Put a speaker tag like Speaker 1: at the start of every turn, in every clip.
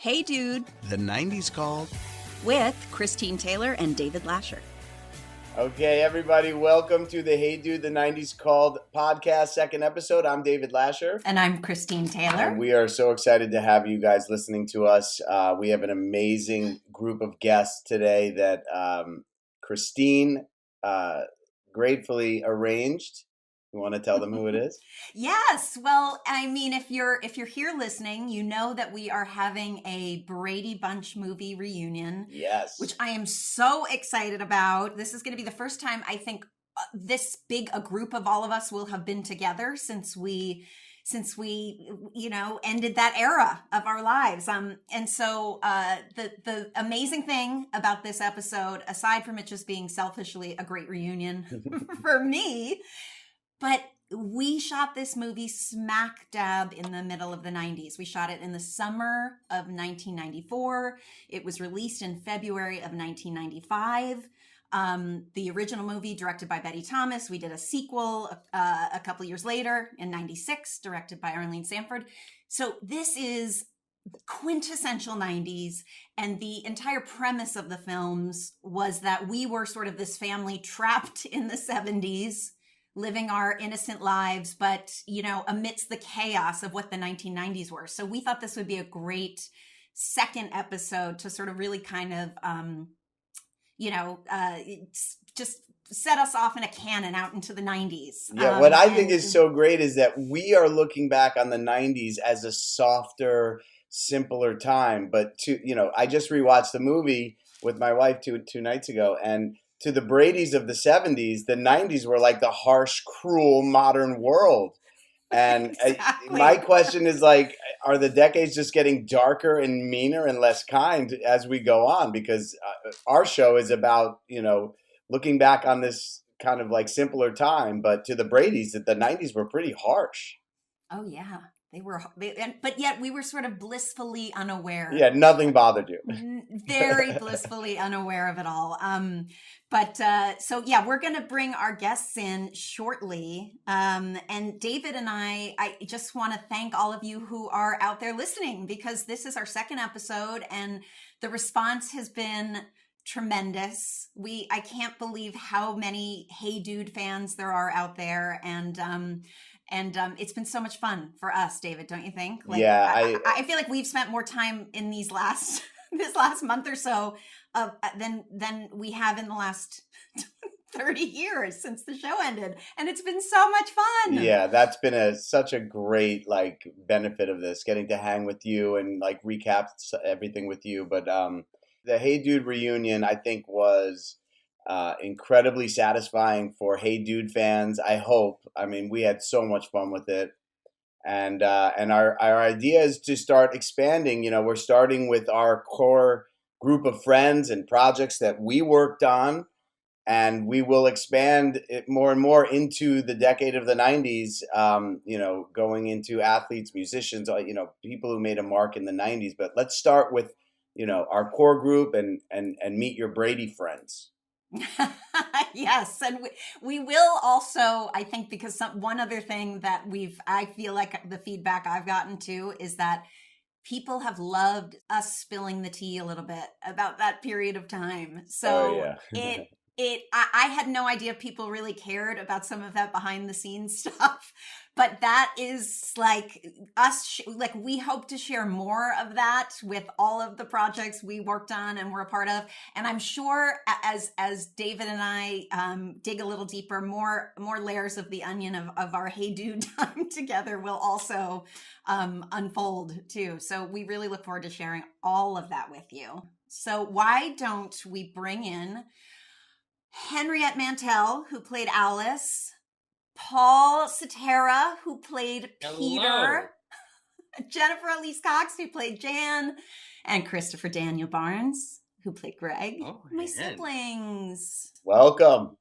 Speaker 1: Hey Dude,
Speaker 2: The 90s Called,
Speaker 1: with Christine Taylor and David Lascher.
Speaker 3: Okay, everybody, welcome to the Hey Dude, the 90s Called podcast, second episode. I'm David Lascher.
Speaker 1: And I'm Christine Taylor.
Speaker 3: And we are so excited to have you guys listening to us. We have an amazing group of guests today that Christine gratefully arranged. You want to tell them who it is?
Speaker 1: Yes. Well, I mean, if you're here listening, you know that we are having a Brady Bunch movie reunion.
Speaker 3: Yes.
Speaker 1: Which I am so excited about. This is going to be the first time I think this big a group of all of us will have been together since we ended that era of our lives. And so the amazing thing about this episode, aside from it just being selfishly a great reunion for me, but we shot this movie smack dab in the middle of the 90s. We shot it in the summer of 1994. It was released in February of 1995. The original movie, directed by Betty Thomas. We did a sequel a couple years later in 96, directed by Arlene Sanford. So this is quintessential 90s. And the entire premise of the films was that we were sort of this family trapped in the 70s, living our innocent lives, but, amidst the chaos of what the 1990s were. So we thought this would be a great second episode to sort of really kind of, just set us off in a cannon out into the 90s.
Speaker 3: Yeah, what I think is so great is that we are looking back on the 90s as a softer, simpler time. But I just rewatched the movie with my wife two nights ago, and to the Bradys of the 70s, the 90s were like the harsh, cruel, modern world. And
Speaker 1: Exactly.
Speaker 3: My question is are the decades just getting darker and meaner and less kind as we go on? Because our show is about, looking back on this kind of simpler time. But to the Bradys, the 90s were pretty harsh.
Speaker 1: Oh, yeah. But yet we were sort of blissfully unaware.
Speaker 3: Yeah, nothing bothered you.
Speaker 1: Very blissfully unaware of it all. So we're going to bring our guests in shortly. And David and I just want to thank all of you who are out there listening, because this is our second episode and the response has been tremendous. I can't believe how many Hey Dude fans there are out there. And it's been so much fun for us, David, don't you think? I feel like we've spent more time in this last month or so than we have in the last 30 years since the show ended. And it's been so much fun.
Speaker 3: Yeah, that's been such a great benefit of this, getting to hang with you and recap everything with you. But the Hey Dude reunion, I think, was incredibly satisfying for Hey Dude fans. I hope. I mean, we had so much fun with it, and our idea is to start expanding. We're starting with our core group of friends and projects that we worked on, and we will expand it more and more into the decade of the 90s. Going into athletes, musicians, people who made a mark in the 90s. But let's start with our core group and meet your Brady friends.
Speaker 1: Yes, and we will also, I think, because one other thing that I feel like the feedback I've gotten too is that people have loved us spilling the tea a little bit about that period of time. So I had no idea people really cared about some of that behind the scenes stuff, but that is us, we hope to share more of that with all of the projects we worked on and were a part of. And I'm sure as David and I dig a little deeper, more layers of the onion of our Hey Dude time together will also unfold too. So we really look forward to sharing all of that with you. So why don't we bring in Henriette Mantel, who played Alice, Paul Cetera, who played Peter, Jennifer Elise Cox, who played Jan, and Christopher Daniel Barnes, who played Greg. My siblings.
Speaker 3: Welcome.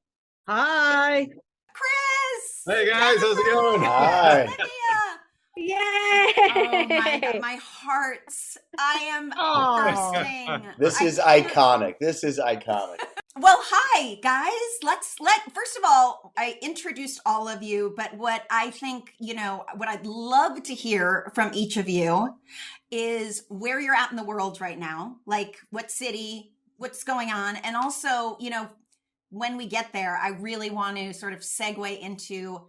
Speaker 4: Hi.
Speaker 1: Chris.
Speaker 5: Hey guys, how's it going?
Speaker 3: Hi.
Speaker 4: Yay!
Speaker 1: Oh my God, my heart. I am bursting.
Speaker 3: This is iconic.
Speaker 1: Well, hi guys. First of all, I introduced all of you, but what I think, what I'd love to hear from each of you is where you're at in the world right now. Like what city, what's going on. And also, when we get there, I really want to sort of segue into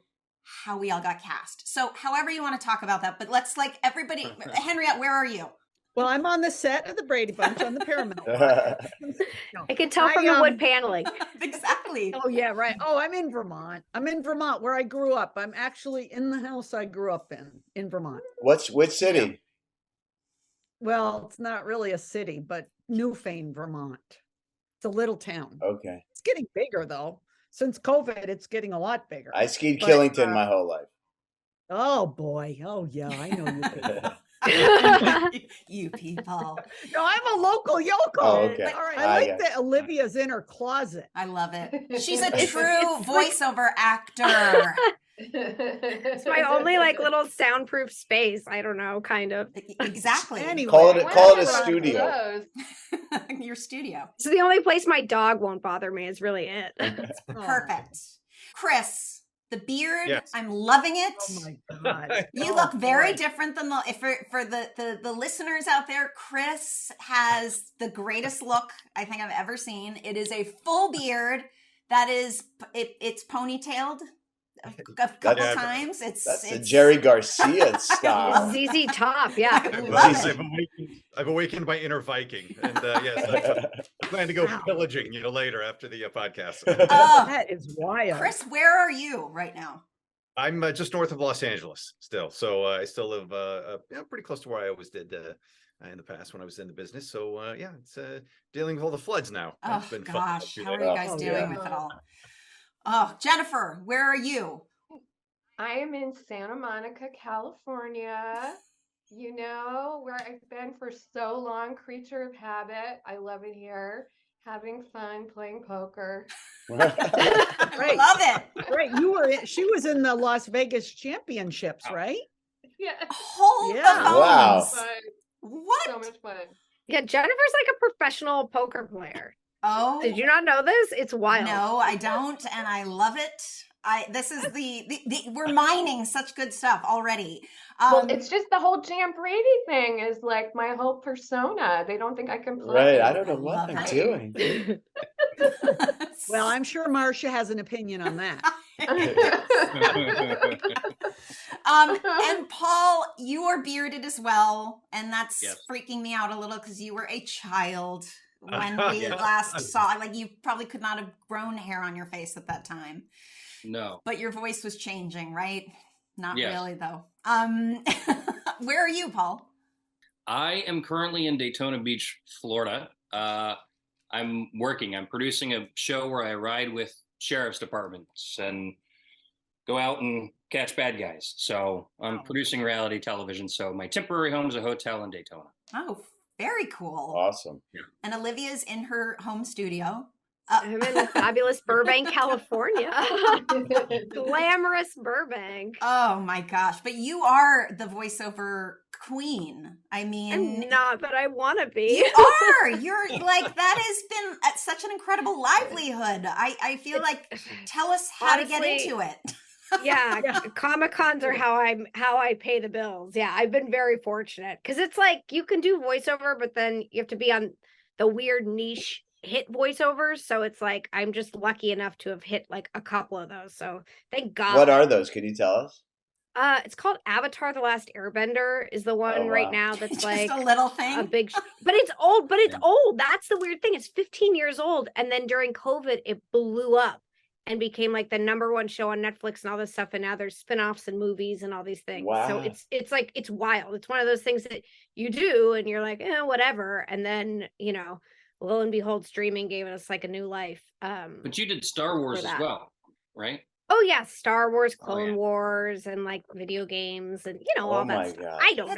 Speaker 1: how we all got cast. So however you want to talk about that, but let's everybody, Henriette, where are you?
Speaker 4: Well, I'm on the set of the Brady Bunch on the Paramount.
Speaker 2: I can tell from the wood paneling.
Speaker 1: Exactly.
Speaker 4: Oh, yeah, right. Oh, I'm in Vermont. I'm in Vermont where I grew up. I'm actually in the house I grew up in Vermont.
Speaker 3: Which city?
Speaker 4: Yeah. Well, it's not really a city, but Newfane, Vermont. It's a little town.
Speaker 3: Okay.
Speaker 4: It's getting bigger, though. Since COVID, it's getting a lot bigger.
Speaker 3: I skied Killington my whole life.
Speaker 4: Oh, boy. Oh, yeah, I know you people.
Speaker 1: You people.
Speaker 4: No, I'm a local yokel.
Speaker 3: Oh, okay.
Speaker 4: All right. I like that Olivia's in her closet.
Speaker 1: I love it. She's a true voiceover actor.
Speaker 2: It's my only little soundproof space. I don't know, kind of.
Speaker 1: Exactly.
Speaker 4: Anyway,
Speaker 3: Call it a studio.
Speaker 1: Your studio.
Speaker 2: It's the only place my dog won't bother me is really it.
Speaker 1: Perfect. Chris, the beard,
Speaker 5: Yes.
Speaker 1: I'm loving it.
Speaker 4: Oh my God.
Speaker 1: You look very different than for the listeners out there. Chris has the greatest look I think I've ever seen. It is a full beard that is it's ponytailed a couple times. It's
Speaker 3: a Jerry Garcia style.
Speaker 2: ZZ Top, yeah.
Speaker 5: I've awakened my inner Viking, and yes, I plan to go pillaging, later after the podcast.
Speaker 4: That is wild.
Speaker 1: Chris, where are you right now?
Speaker 5: I'm just north of Los Angeles still, so I still live pretty close to where I always did in the past when I was in the business. So it's dealing with all the floods now.
Speaker 1: Oh
Speaker 5: It's been
Speaker 1: gosh,
Speaker 5: fun.
Speaker 1: how are you guys doing with it all? Oh, Jennifer, where are you?
Speaker 6: I am in Santa Monica, California. Where I've been for so long, creature of habit. I love it here. Having fun, playing poker.
Speaker 4: Right.
Speaker 1: Love it.
Speaker 4: Right. She was in the Las Vegas Championships, right?
Speaker 6: Yeah.
Speaker 1: Hold the
Speaker 4: Yeah.
Speaker 1: phones.
Speaker 3: Wow.
Speaker 6: Fun.
Speaker 1: What?
Speaker 6: So much fun.
Speaker 2: Yeah, Jennifer's like a professional poker player.
Speaker 1: Oh.
Speaker 2: Did you not know this? It's wild.
Speaker 1: No, I don't, and I love it. This is the we're mining such good stuff already.
Speaker 6: Well, it's just the whole Jam Brady thing is like my whole persona. They don't think I can
Speaker 3: Right.
Speaker 6: play.
Speaker 3: I don't know what they're doing.
Speaker 4: Well, I'm sure Marcia has an opinion on that.
Speaker 1: And Paul, you are bearded as well, and that's
Speaker 5: Yes.
Speaker 1: freaking me out a little because you were a child when we last saw. You probably could not have grown hair on your face at that time.
Speaker 7: No.
Speaker 1: But your voice was changing, right? Not
Speaker 7: Yes.
Speaker 1: really, though. Where are you, Paul?
Speaker 7: I am currently in Daytona Beach, Florida. I'm working. I'm producing a show where I ride with sheriff's departments and go out and catch bad guys. So I'm producing reality television. So my temporary home is a hotel in Daytona.
Speaker 1: Oh, very cool.
Speaker 3: Awesome.
Speaker 1: And Olivia's in her home studio.
Speaker 2: I'm in fabulous Burbank, California. Glamorous Burbank.
Speaker 1: Oh my gosh. But you are the voiceover queen. I mean,
Speaker 2: I'm not, but I want to be.
Speaker 1: You are. You're that has been such an incredible livelihood. I feel like, tell us how to get
Speaker 2: Honestly,
Speaker 1: into it.
Speaker 2: Yeah, Comic-Cons are how I pay the bills. Yeah, I've been very fortunate because it's you can do voiceover, but then you have to be on the weird niche hit voiceovers. So it's I'm just lucky enough to have hit a couple of those. So thank God.
Speaker 3: What are those? Can you tell us?
Speaker 2: It's called Avatar: The Last Airbender is the one right now that's
Speaker 1: Just a little thing.
Speaker 2: a big, but it's old. But it's old. That's the weird thing. It's 15 years old, and then during COVID, it blew up and became the #1 show on Netflix and all this stuff. And now there's spinoffs and movies and all these things.
Speaker 3: Wow.
Speaker 2: So it's it's wild. It's one of those things that you do and you're whatever. And then, lo and behold, streaming gave us a new life.
Speaker 7: But you did Star Wars as
Speaker 2: that.
Speaker 7: well, right?
Speaker 2: Oh yeah, Star Wars, Clone
Speaker 7: yeah.
Speaker 2: Wars, and video games, and all
Speaker 3: Oh
Speaker 2: that
Speaker 3: my
Speaker 2: stuff.
Speaker 3: God.
Speaker 2: I don't know,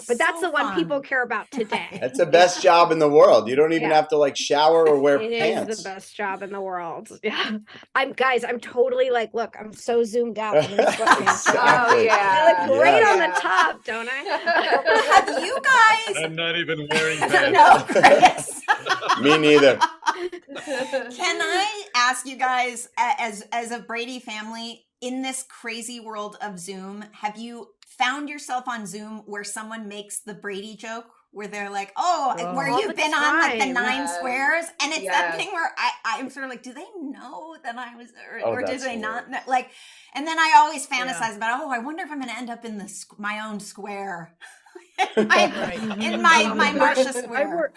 Speaker 2: but that's
Speaker 1: so
Speaker 2: the one people
Speaker 1: fun.
Speaker 2: care about today.
Speaker 3: That's the best job in the world. You don't even
Speaker 2: Yeah.
Speaker 3: have to shower or wear
Speaker 2: It
Speaker 3: pants.
Speaker 2: is the best job in the world. Yeah, I'm totally look, I'm so zoomed out. In this sweatpants.
Speaker 3: Exactly.
Speaker 6: Oh, yeah.
Speaker 2: I look great
Speaker 3: Yeah.
Speaker 2: on the top, don't I?
Speaker 1: Have you guys?
Speaker 5: I'm not even wearing pants.
Speaker 1: No, Chris.
Speaker 3: Me neither.
Speaker 1: Can I ask you guys, as a Brady family, in this crazy world of Zoom, have you found yourself on Zoom where someone makes the Brady joke? Where they're like, where
Speaker 2: All
Speaker 1: you've
Speaker 2: the
Speaker 1: been on like the
Speaker 2: time.
Speaker 1: 9
Speaker 6: Yes.
Speaker 1: squares, and it's that
Speaker 6: Yes.
Speaker 1: thing where I'm sort of like, do they know that I was,
Speaker 3: Oh,
Speaker 1: or do
Speaker 3: that's
Speaker 1: they not know?
Speaker 3: hilarious.
Speaker 1: Like, and then I always fantasize about, I wonder if I'm going to end up in my own square, in my Marcia square.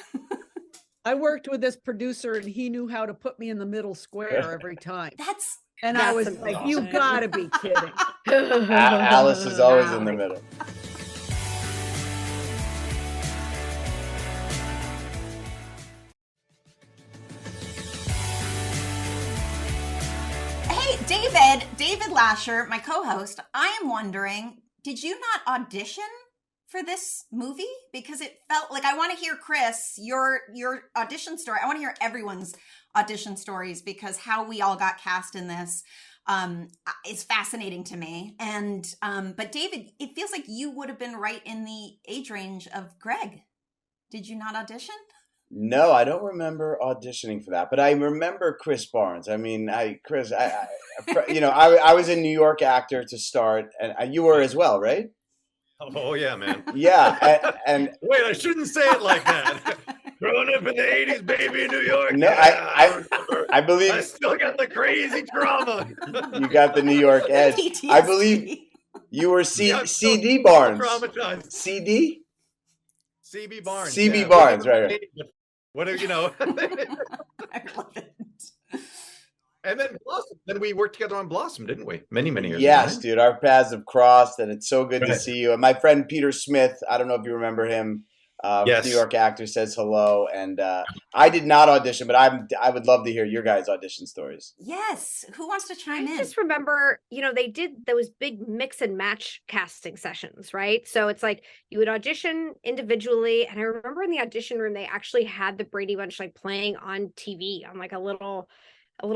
Speaker 4: I worked with this producer and he knew how to put me in the middle square every time. And I was like, you
Speaker 2: amazing.
Speaker 4: gotta be kidding.
Speaker 3: Alice is always in the middle.
Speaker 1: Hey, David Lascher, my co-host, I am wondering, did you not audition for this movie? Because it felt like, I want to hear, Chris, your audition story. I want to hear everyone's audition stories, because how we all got cast in this is fascinating to me. And but David, it feels like you would have been right in the age range of Greg. Did you not audition?
Speaker 3: No, I don't remember auditioning for that, but I remember Chris Barnes. I mean, Chris, you know, I was a New York actor to start, and you were as well, right?
Speaker 5: Oh yeah, man.
Speaker 3: Yeah, and
Speaker 5: Wait, I shouldn't say it like that. Growing up in the '80s, baby, in New York.
Speaker 3: no,
Speaker 5: yeah,
Speaker 3: I
Speaker 5: I
Speaker 3: believe
Speaker 5: still got the crazy trauma.
Speaker 3: you got the New York edge. I believe you were
Speaker 5: Yeah, I'm still
Speaker 3: CD Barnes.
Speaker 5: traumatized.
Speaker 3: CD?
Speaker 5: CB Barnes.
Speaker 3: CB
Speaker 5: yeah.
Speaker 3: Barnes,
Speaker 5: Whatever-
Speaker 3: right.
Speaker 5: Whatever, you know.
Speaker 1: I love it.
Speaker 5: And then Blossom. Then we worked together on Blossom, didn't we? Many years ago.
Speaker 3: Yes,
Speaker 5: right?
Speaker 3: dude, our paths have crossed, and it's so good to
Speaker 5: Right.
Speaker 3: see you. And my friend Peter Smith, I don't know if you remember him,
Speaker 5: Yes.
Speaker 3: New York actor, says hello. And I did not audition, but I would love to hear your guys' audition stories.
Speaker 1: Yes. Who wants to chime
Speaker 2: I
Speaker 1: in?
Speaker 2: just remember, they did those big mix and match casting sessions, right? So it's like you would audition individually. And I remember in the audition room, they actually had the Brady Bunch like playing on TV, on like a little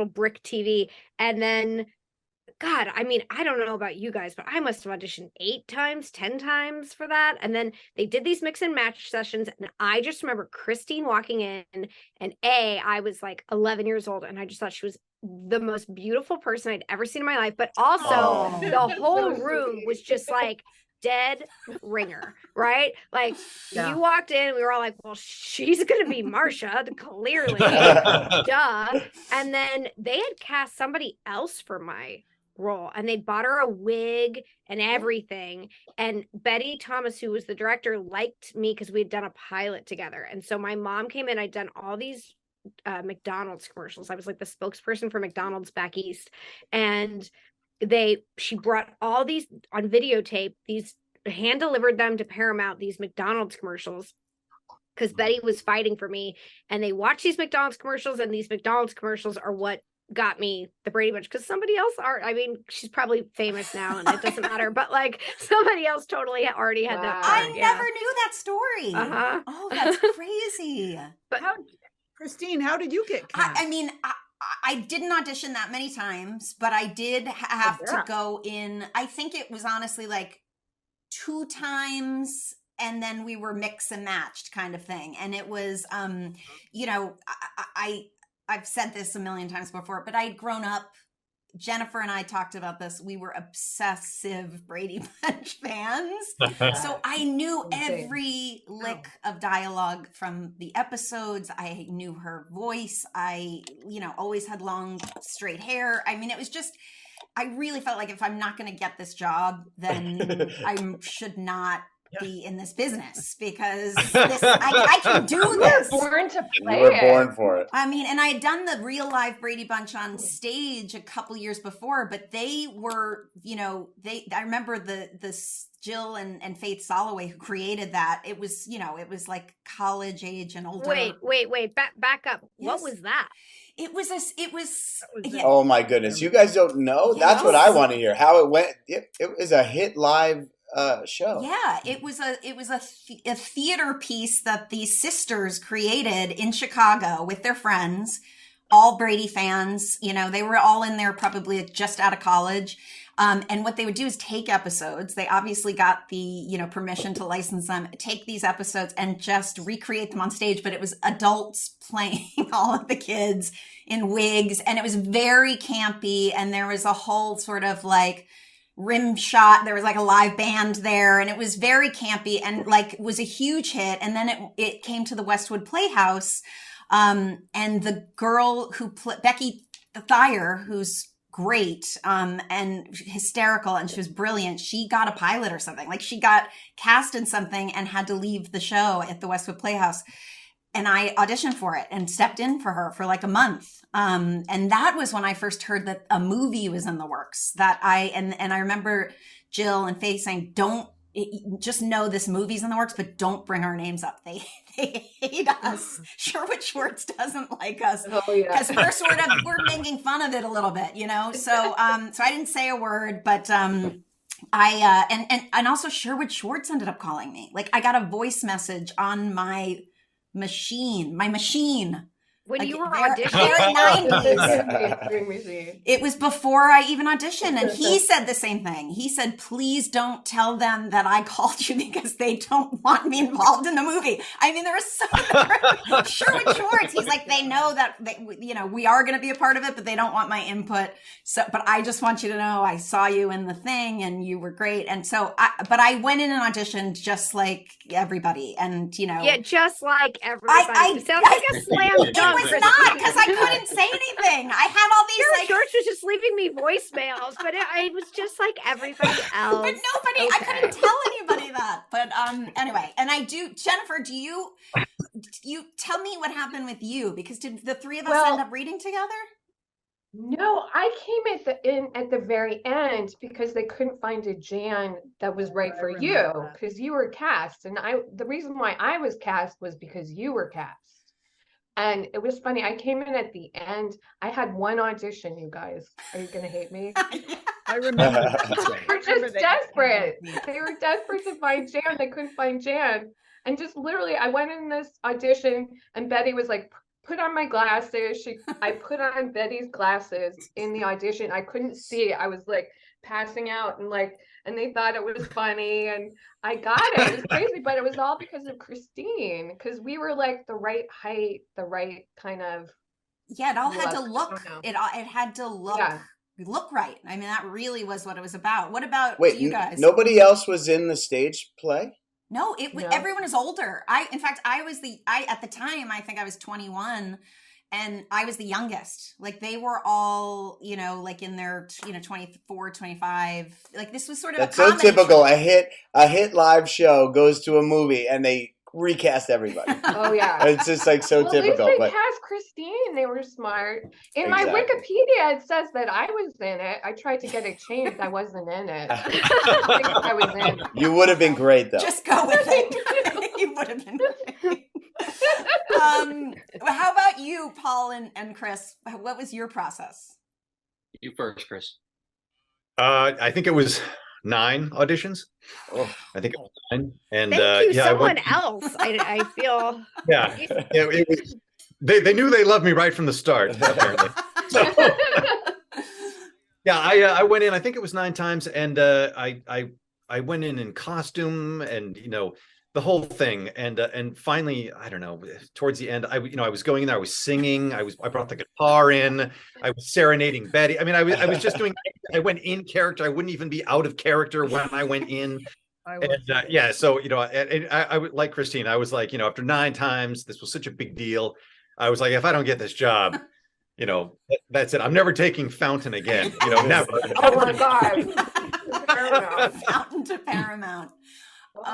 Speaker 2: brick TV. And then, God, I mean, I don't know about you guys, but I must have auditioned 8 times, 10 times for that. And then they did these mix and match sessions. And I just remember Christine walking in, and I was like 11 years old, and I just thought she was the most beautiful person I'd ever seen in my life. But also,
Speaker 3: Oh.
Speaker 2: the whole
Speaker 6: So
Speaker 2: room
Speaker 6: sweet.
Speaker 2: was just like dead ringer, right? Like,
Speaker 4: Yeah.
Speaker 2: you walked in, we were all like, well, she's gonna be Marcia, clearly. Duh. And then they had cast somebody else for my role, and they'd bought her a wig and everything. And Betty Thomas, who was the director, liked me because we had done a pilot together. And so my mom came in, I'd done all these McDonald's commercials. I was like the spokesperson for McDonald's back east. And she brought all these on videotape, these hand delivered them to Paramount, these McDonald's commercials, because Betty was fighting for me. And they watched these McDonald's commercials, and these McDonald's commercials are what got me the Brady Bunch, because somebody else she's probably famous now and it doesn't matter, but like somebody else totally already had that
Speaker 6: Wow.
Speaker 2: part.
Speaker 1: I never knew that story.
Speaker 2: Uh-huh.
Speaker 1: Oh, that's crazy.
Speaker 2: But
Speaker 4: Christine, how did you get cast?
Speaker 1: I mean, I didn't audition that many times, but I did have to
Speaker 2: Yeah.
Speaker 1: go in. I think it was honestly like 2 times, and then we were mix and matched kind of thing. And it was, I've said this a million times before, but I'd grown up. Jennifer and I talked about this. We were obsessive Brady Bunch fans. So I knew every lick of dialogue from the episodes. I knew her voice. I, always had long, straight hair. I mean, it was just, I really felt like if I'm not going to get this job, then I should not be in this business, because I can do this.
Speaker 6: We're born to
Speaker 3: You
Speaker 6: play
Speaker 3: were
Speaker 6: it.
Speaker 3: born for it.
Speaker 1: I mean, and I had done the real live Brady Bunch on stage a couple years before, but they were, I remember the Jill and Faith Soloway who created that. It was, it was like college age and older.
Speaker 2: wait, back up. What
Speaker 1: Yes.
Speaker 2: was that?
Speaker 1: It was yeah,
Speaker 3: Oh my goodness, you guys don't know? That's what I want to hear. How it went. It was a hit live show.
Speaker 1: yeah, it was a theater piece that these sisters created in Chicago with their friends, all Brady fans. They were all in there probably just out of college. And what they would do is take episodes. They obviously got the, permission to license them, take these episodes and just recreate them on stage. But it was adults playing all of the kids in wigs. And it was very campy. And there was a whole sort of like rim shot. There was like a live band there, and it was very campy and like was a huge hit. And then it came to the Westwood Playhouse. And the girl who Becky Thayer, who's great and hysterical, and she was brilliant, she got a pilot or something. Like she got cast in something and had to leave the show at the Westwood Playhouse. And I auditioned for it and stepped in for her for like a month. And that was when I first heard that a movie was in the works. And I remember Jill and Faye saying, don't just know this movie's in the works, but don't bring our names up. They hate us. Sherwood Schwartz doesn't like us because we're making fun of it a little bit, So I didn't say a word, but and also Sherwood Schwartz ended up calling me. Like I got a voice message on my machine.
Speaker 2: When
Speaker 1: like,
Speaker 2: you were
Speaker 1: very
Speaker 2: auditioning?
Speaker 1: 90s. It was before I even auditioned. And he said the same thing. He said, please don't tell them that I called you because they don't want me involved in the movie. I mean, there was so Sherwood Schwartz. He's like, they know that, we are going to be a part of it, but they don't want my input. So, but I just want you to know I saw you in the thing and you were great. And so, but I went in and auditioned just like everybody. And,
Speaker 2: Yeah, just like everybody. It sounds like a slam dunk.
Speaker 1: It was not, because I couldn't say anything. I had all these
Speaker 2: Sherwood Schwartz was just leaving me voicemails, but it was just like everybody else.
Speaker 1: But nobody, I couldn't tell anybody that. But anyway, and I do, Jennifer, do you tell me what happened with you? Because did the three of us end up reading together?
Speaker 6: No, I came at the very end because they couldn't find a Jan that was right for you because you were cast, and the reason why I was cast was because you were cast. And it was funny. I came in at the end. I had one audition, you guys. Are you going to hate me?
Speaker 4: I remember.
Speaker 6: They were just desperate. They were desperate to find Jan. They couldn't find Jan. And just literally, I went in this audition and Betty was like, put on my glasses. I put on Betty's glasses in the audition. I couldn't see. I was like passing out and they thought it was funny and I got it. It was crazy, but it was all because of Christine, because we were like the right height, the right kind of
Speaker 1: it all had to look it had to look right. I mean, that really was what it was about. What about you guys?
Speaker 3: Nobody else was in the stage play?
Speaker 1: No, everyone is older. I at the time I think I was 21. And I was the youngest. Like they were all, like in their, 24, 25. Like this was sort of
Speaker 3: That's so typical. A hit live show goes to a movie and they recast everybody.
Speaker 6: Oh yeah.
Speaker 3: It's just like so typical.
Speaker 6: At least they cast Christine. They were smart. In my Wikipedia, it says that I was in it. I tried to get it changed. I wasn't in it. I was in.
Speaker 3: You would have been great though.
Speaker 1: Just go with it. You would have been great. How about you, Paul and Chris? What was your process?
Speaker 7: You first, Chris.
Speaker 5: I think it was 9 auditions. I think it was 9. And
Speaker 2: thank you, someone else. I feel.
Speaker 5: Yeah, it was. They knew they loved me right from the start. Apparently. So, yeah, I went in. I think it was 9 times, and I went in costume, and the whole thing, and finally, I don't know, towards the end, I was going in there, I was singing, I brought the guitar in, I was serenading Betty. I mean, I was just doing, I went in character. I wouldn't even be out of character when I went in. And so, I would, like Christine, I was like, after 9 times, this was such a big deal. I was like, if I don't get this job, that's it. I'm never taking Fountain again, never.
Speaker 6: Oh my God.
Speaker 1: Fountain to Paramount.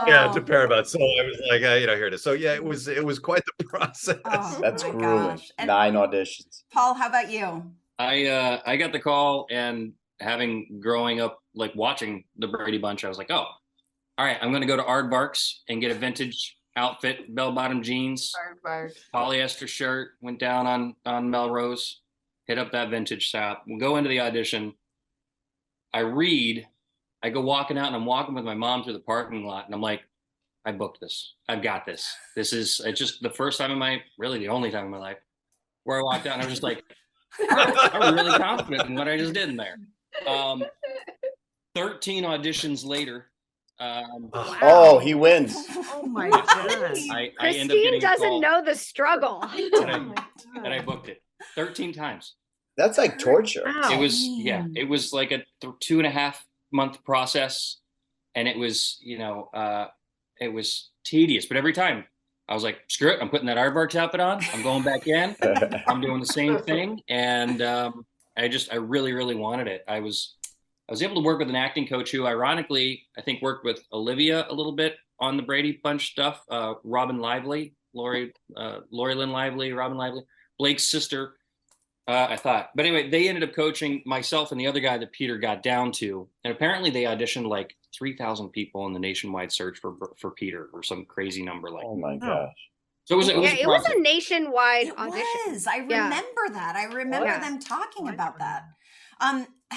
Speaker 5: Yeah, to Paramount. So I was like, here it is. So yeah, it was quite the process.
Speaker 3: That's grueling. 9 auditions.
Speaker 1: Paul, how about you?
Speaker 7: I got the call, and growing up like watching the Brady Bunch, I was like, oh, all right, I'm gonna go to Aardvarks and get a vintage outfit, bell-bottom jeans, polyester shirt. Went down on Melrose, hit up that vintage shop. We'll go into the audition. I go walking out, and I'm walking with my mom through the parking lot, and I'm like, I booked this. I've got this. It's just the first time the only time in my life where I walked out and I was just like, I'm really confident in what I just did in there. Um, 13 auditions later,
Speaker 3: Oh, he wins.
Speaker 4: Oh my God.
Speaker 7: I end up
Speaker 2: Christine
Speaker 7: getting a
Speaker 2: doesn't
Speaker 7: call,
Speaker 2: know the struggle.
Speaker 7: and I booked it 13 times.
Speaker 3: That's like torture.
Speaker 2: Wow.
Speaker 7: It was, yeah,
Speaker 1: Damn.
Speaker 7: it was like a 2.5 month process, and it was, it was tedious. But every time I was like, screw it, I'm putting that aardvark outfit on. I'm going back in. I'm doing the same thing, and I really, really wanted it. I was able to work with an acting coach who, ironically, I think worked with Olivia a little bit on the Brady Bunch stuff. Robin Lively, Lori Lynn Lively, Robin Lively, Blake's sister. I thought, but anyway, they ended up coaching myself and the other guy that Peter got down to, and apparently they auditioned like 3,000 people in the nationwide search for Peter, or some crazy number like.
Speaker 3: Oh my
Speaker 4: Oh.
Speaker 3: gosh.
Speaker 7: So it was.
Speaker 2: Yeah, it was a nationwide
Speaker 1: It
Speaker 2: audition.
Speaker 1: was. I
Speaker 2: Yeah.
Speaker 1: remember that. I remember
Speaker 2: Yeah.
Speaker 1: them talking
Speaker 4: Oh, I
Speaker 1: about
Speaker 4: never
Speaker 1: that.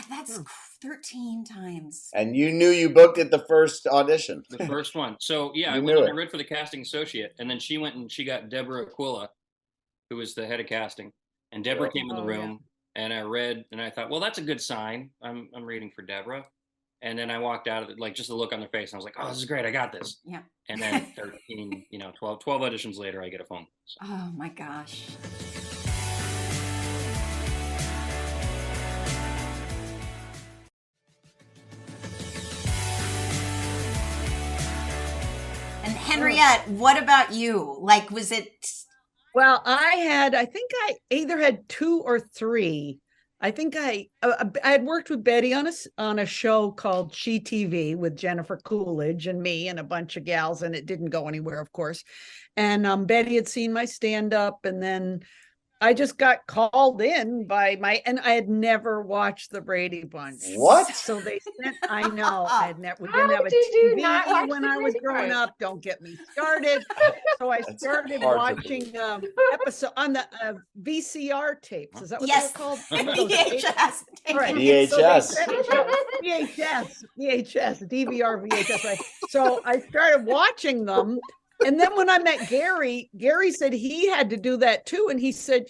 Speaker 1: That's 13 times.
Speaker 3: And you knew you booked it the first audition.
Speaker 7: The first one. So yeah,
Speaker 3: You
Speaker 7: I
Speaker 3: knew
Speaker 7: went and
Speaker 3: it.
Speaker 7: I read for the casting associate, and then she went and she got Deborah Aquila, who was the head of casting. And Deborah
Speaker 3: Yep.
Speaker 7: came in the
Speaker 4: Oh, yeah.
Speaker 7: room, and I read, and I thought, well, that's a good sign. I'm reading for Deborah. And then I walked out of it, like just the look on their face, and I was like, oh, this is great. I got this.
Speaker 1: Yeah.
Speaker 7: And then 13, 12 auditions later, I get a phone. So.
Speaker 1: Oh my gosh. And Henriette, what about you? Like, was it?
Speaker 4: Well, I think I either had 2 or 3. I think I had worked with Betty on a show called She TV with Jennifer Coolidge and me and a bunch of gals, and it didn't go anywhere, of course. And Betty had seen my stand up, and then I just got called in and I had never watched the Brady Bunch.
Speaker 3: What?
Speaker 4: So they sent, I know, I had never, we
Speaker 6: How
Speaker 4: didn't have a
Speaker 6: did you
Speaker 4: TV
Speaker 6: not watch
Speaker 4: when
Speaker 6: the
Speaker 4: I was
Speaker 6: Brady
Speaker 4: growing
Speaker 6: Bunch?
Speaker 4: up. Don't get me started. So I
Speaker 3: That's
Speaker 4: started
Speaker 3: hard to
Speaker 4: watching episode on the VCR tapes. Is that what
Speaker 1: Yes.
Speaker 4: they're called? One of those tapes?
Speaker 1: VHS.
Speaker 4: All right.
Speaker 3: VHS.
Speaker 4: So they sent it- VHS, DVR, VHS, right? So I started watching them. And then when I met Gary said he had to do that too. And he said,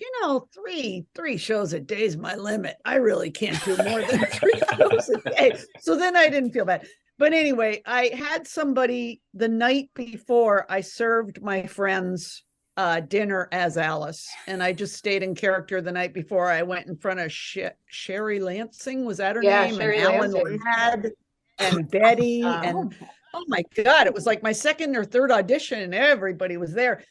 Speaker 4: three shows a day is my limit. I really can't do more than 3 shows a day. So then I didn't feel bad. But anyway, I had somebody the night before I served my friends dinner as Alice. And I just stayed in character the night before. I went in front of Sherry Lansing, was that her
Speaker 6: Yeah,
Speaker 4: name?
Speaker 6: Sherry
Speaker 4: and Alan
Speaker 6: Lansing.
Speaker 4: Ladd and Betty and oh my God, it was like my second or third audition and everybody was there.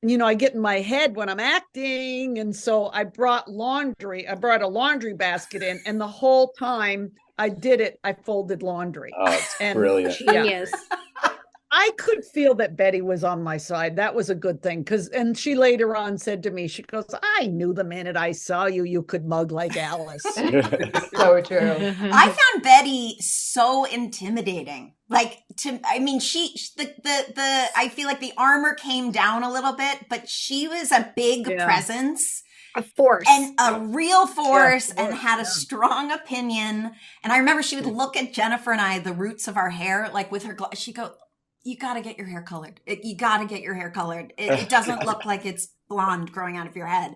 Speaker 4: I get in my head when I'm acting. And so I brought laundry. I brought a laundry basket in, and the whole time I did it, I folded laundry.
Speaker 3: Oh, it's
Speaker 4: And-
Speaker 3: brilliant.
Speaker 2: Genius.
Speaker 4: I could feel that Betty was on my side. That was a good thing. And she later on said to me, she goes, I knew the minute I saw you, you could mug like Alice.
Speaker 6: So true.
Speaker 1: I found Betty so intimidating. Like, I feel like the armor came down a little bit, but she was a big
Speaker 4: Yeah.
Speaker 1: presence
Speaker 2: A force.
Speaker 1: and a real force
Speaker 4: Yeah,
Speaker 1: and had a
Speaker 4: yeah.
Speaker 1: strong opinion. And I remember she would look at Jennifer and I, the roots of our hair, like with her, she'd go, you got to get your hair colored. You got to get your hair colored. It doesn't look like it's blonde growing out of your head.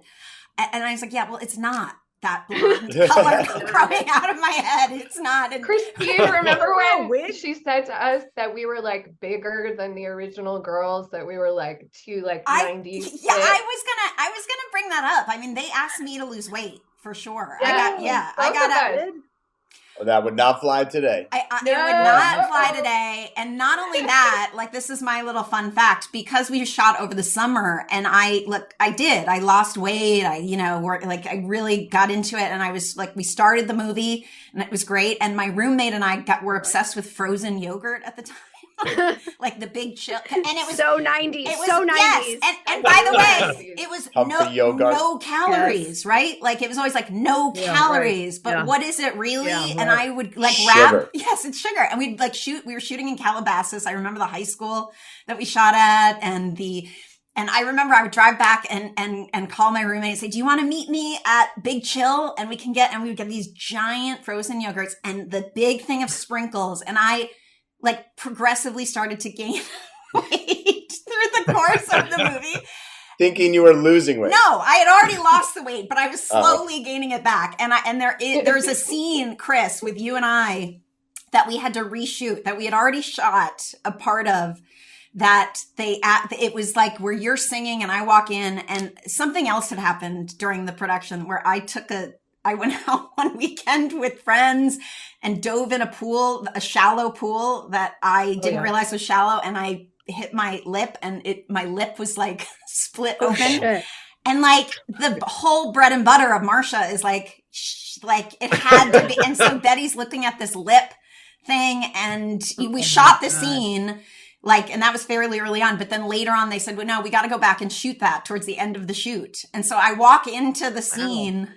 Speaker 1: And I was like, yeah, well, it's not that blonde color growing out of my head. It's not. And
Speaker 6: Christine, remember
Speaker 4: Oh,
Speaker 6: when
Speaker 4: wait.
Speaker 6: she said to us that we were like bigger than the original girls, that we were like too like 90s?
Speaker 1: Yeah, I was gonna bring that up. I mean, they asked me to lose weight for sure.
Speaker 6: Both
Speaker 1: I
Speaker 6: of
Speaker 1: got
Speaker 6: us.
Speaker 3: That would not fly today.
Speaker 1: It would not fly today. And not only that, like, this is my little fun fact, because we shot over the summer and I lost weight. I really got into it. And I was like, we started the movie and it was great. And my roommate and I were obsessed with frozen yogurt at the time. Like the big chill. And it was
Speaker 2: so 90s.
Speaker 1: It was,
Speaker 2: so 90s.
Speaker 1: yes. And by the way, it was
Speaker 3: Humphrey yogurt.
Speaker 1: no calories, right? Like it was always like no
Speaker 4: Yeah,
Speaker 1: calories,
Speaker 4: right.
Speaker 1: but
Speaker 4: Yeah.
Speaker 1: what is it really?
Speaker 4: Yeah,
Speaker 1: And
Speaker 4: right.
Speaker 1: I would like
Speaker 3: Sugar.
Speaker 1: wrap, yes, it's sugar. And we'd like we were shooting in Calabasas. I remember the high school that we shot at and I remember I would drive back and call my roommate and say, do you want to meet me at Big Chill? And we would get these giant frozen yogurts and the big thing of sprinkles. And I like progressively started to gain weight through the course of the movie.
Speaker 3: thinking you were losing weight.
Speaker 1: No, I had already lost the weight, but I was slowly gaining it back. And there's a scene, Chris, with you and I that we had to reshoot, that we had already shot a part of, that it was like where you're singing and I walk in, and something else had happened during the production where I went out one weekend with friends and dove in a shallow pool that I didn't realize was shallow, and I hit my lip, and my lip was like split open.
Speaker 2: Shit.
Speaker 1: And like the whole bread and butter of Marsha is like it had to be. And so Betty's looking at this lip thing, and we shot the scene, and that was fairly early on. But then later on they said, well, no, we got to go back and shoot that towards the end of the shoot. And so I walk into the scene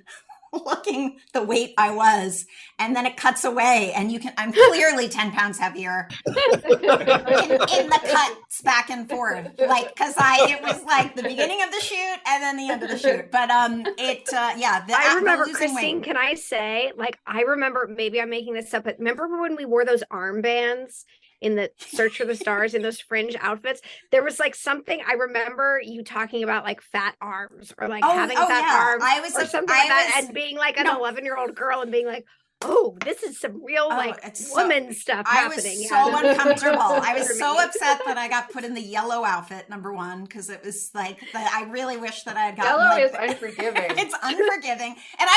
Speaker 1: looking the weight I was, and then it cuts away, and I'm clearly 10 pounds heavier in the cuts back and forth, because it was like the beginning of the shoot and then the end of the shoot. But I
Speaker 2: remember,
Speaker 1: losing
Speaker 2: Christine,
Speaker 1: weight.
Speaker 2: can I say, I remember, maybe I'm making this up, but remember when we wore those armbands in the Search for the Stars in those fringe outfits? There was something, I remember you talking about fat arms, or having fat arms, or something like that, and being an 11-year-old girl and being like, oh, this is some real woman stuff happening.
Speaker 1: I was so uncomfortable. I was so upset that I got put in the yellow outfit, number one, because it was I really wish that I had gotten
Speaker 6: Yellow is unforgiving.
Speaker 1: It's unforgiving. And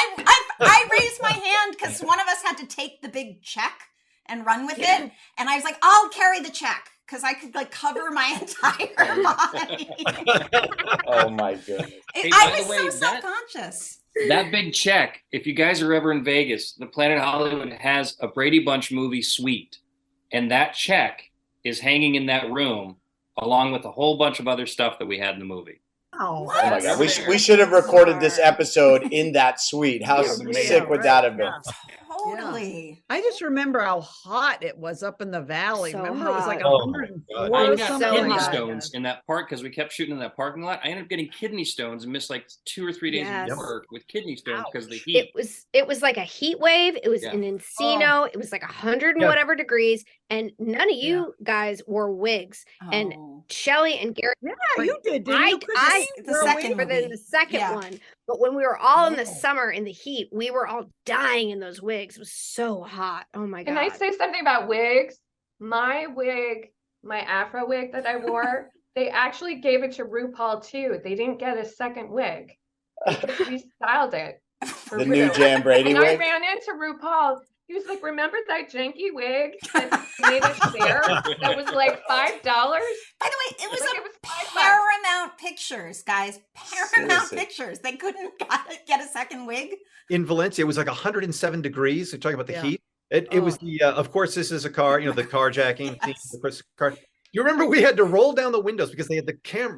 Speaker 1: I raised my hand because one of us had to take the big check and run with it. And I was like, I'll carry the check, because I could cover my entire body.
Speaker 3: Oh my goodness.
Speaker 7: Hey,
Speaker 1: I
Speaker 7: by
Speaker 1: was
Speaker 7: the way,
Speaker 1: so self-conscious.
Speaker 7: That big check, if you guys are ever in Vegas, the Planet Hollywood has a Brady Bunch movie suite. And that check is hanging in that room along with a whole bunch of other stuff that we had in the movie.
Speaker 4: Oh,
Speaker 3: Oh my God. We should have recorded this episode in that suite. How
Speaker 4: Yeah,
Speaker 3: sick would that have been?
Speaker 1: Totally.
Speaker 4: I just remember how hot it was up in the valley.
Speaker 2: So
Speaker 4: Remember, it was like
Speaker 2: hot.
Speaker 5: Oh my
Speaker 4: 104
Speaker 5: God.
Speaker 7: I
Speaker 4: or
Speaker 7: got
Speaker 4: something
Speaker 7: kidney
Speaker 4: like that.
Speaker 7: stones in that park because we kept shooting in that parking lot. I ended up getting kidney stones and missed 2 or 3 days
Speaker 2: Yes.
Speaker 7: of work with kidney stones because of the
Speaker 4: Ouch.
Speaker 7: heat.
Speaker 2: It was like a heat wave. It was
Speaker 7: Yeah.
Speaker 2: in Encino. It was 100 and
Speaker 5: Yeah.
Speaker 2: whatever degrees, and none of you guys wore wigs. And
Speaker 1: Oh.
Speaker 2: Shelly and Gary,
Speaker 4: Yeah, you did, didn't
Speaker 2: I-
Speaker 4: you?
Speaker 2: I-
Speaker 4: Christine?
Speaker 1: the
Speaker 4: Were
Speaker 1: second
Speaker 4: we-
Speaker 2: for the
Speaker 1: movie.
Speaker 2: second
Speaker 1: Yeah.
Speaker 2: one. But when we were all in the
Speaker 4: No.
Speaker 2: summer in the heat, we were all dying in those wigs. It was so hot. Oh my
Speaker 6: Can
Speaker 2: god!
Speaker 6: I say something about wigs? My wig, my Afro wig that I wore, they actually gave it to RuPaul too. They didn't get a second wig. They just restyled it. for
Speaker 3: The new
Speaker 6: Ru.
Speaker 3: Jan Brady
Speaker 6: And I
Speaker 3: wig?
Speaker 6: ran into RuPaul. He was like, remember that janky wig that made us share? That was $5.
Speaker 1: By the way, it was
Speaker 6: Like,
Speaker 1: a
Speaker 6: it was $5.
Speaker 1: Paramount Pictures, guys. Paramount
Speaker 3: Seriously.
Speaker 1: Pictures. They couldn't get a second wig.
Speaker 5: In Valencia, it was 107 degrees. We're talking about the
Speaker 4: Yeah.
Speaker 5: heat. It was the, of course, this is a car, the carjacking,
Speaker 1: Yes.
Speaker 5: the car. You remember we had to roll down the windows because they had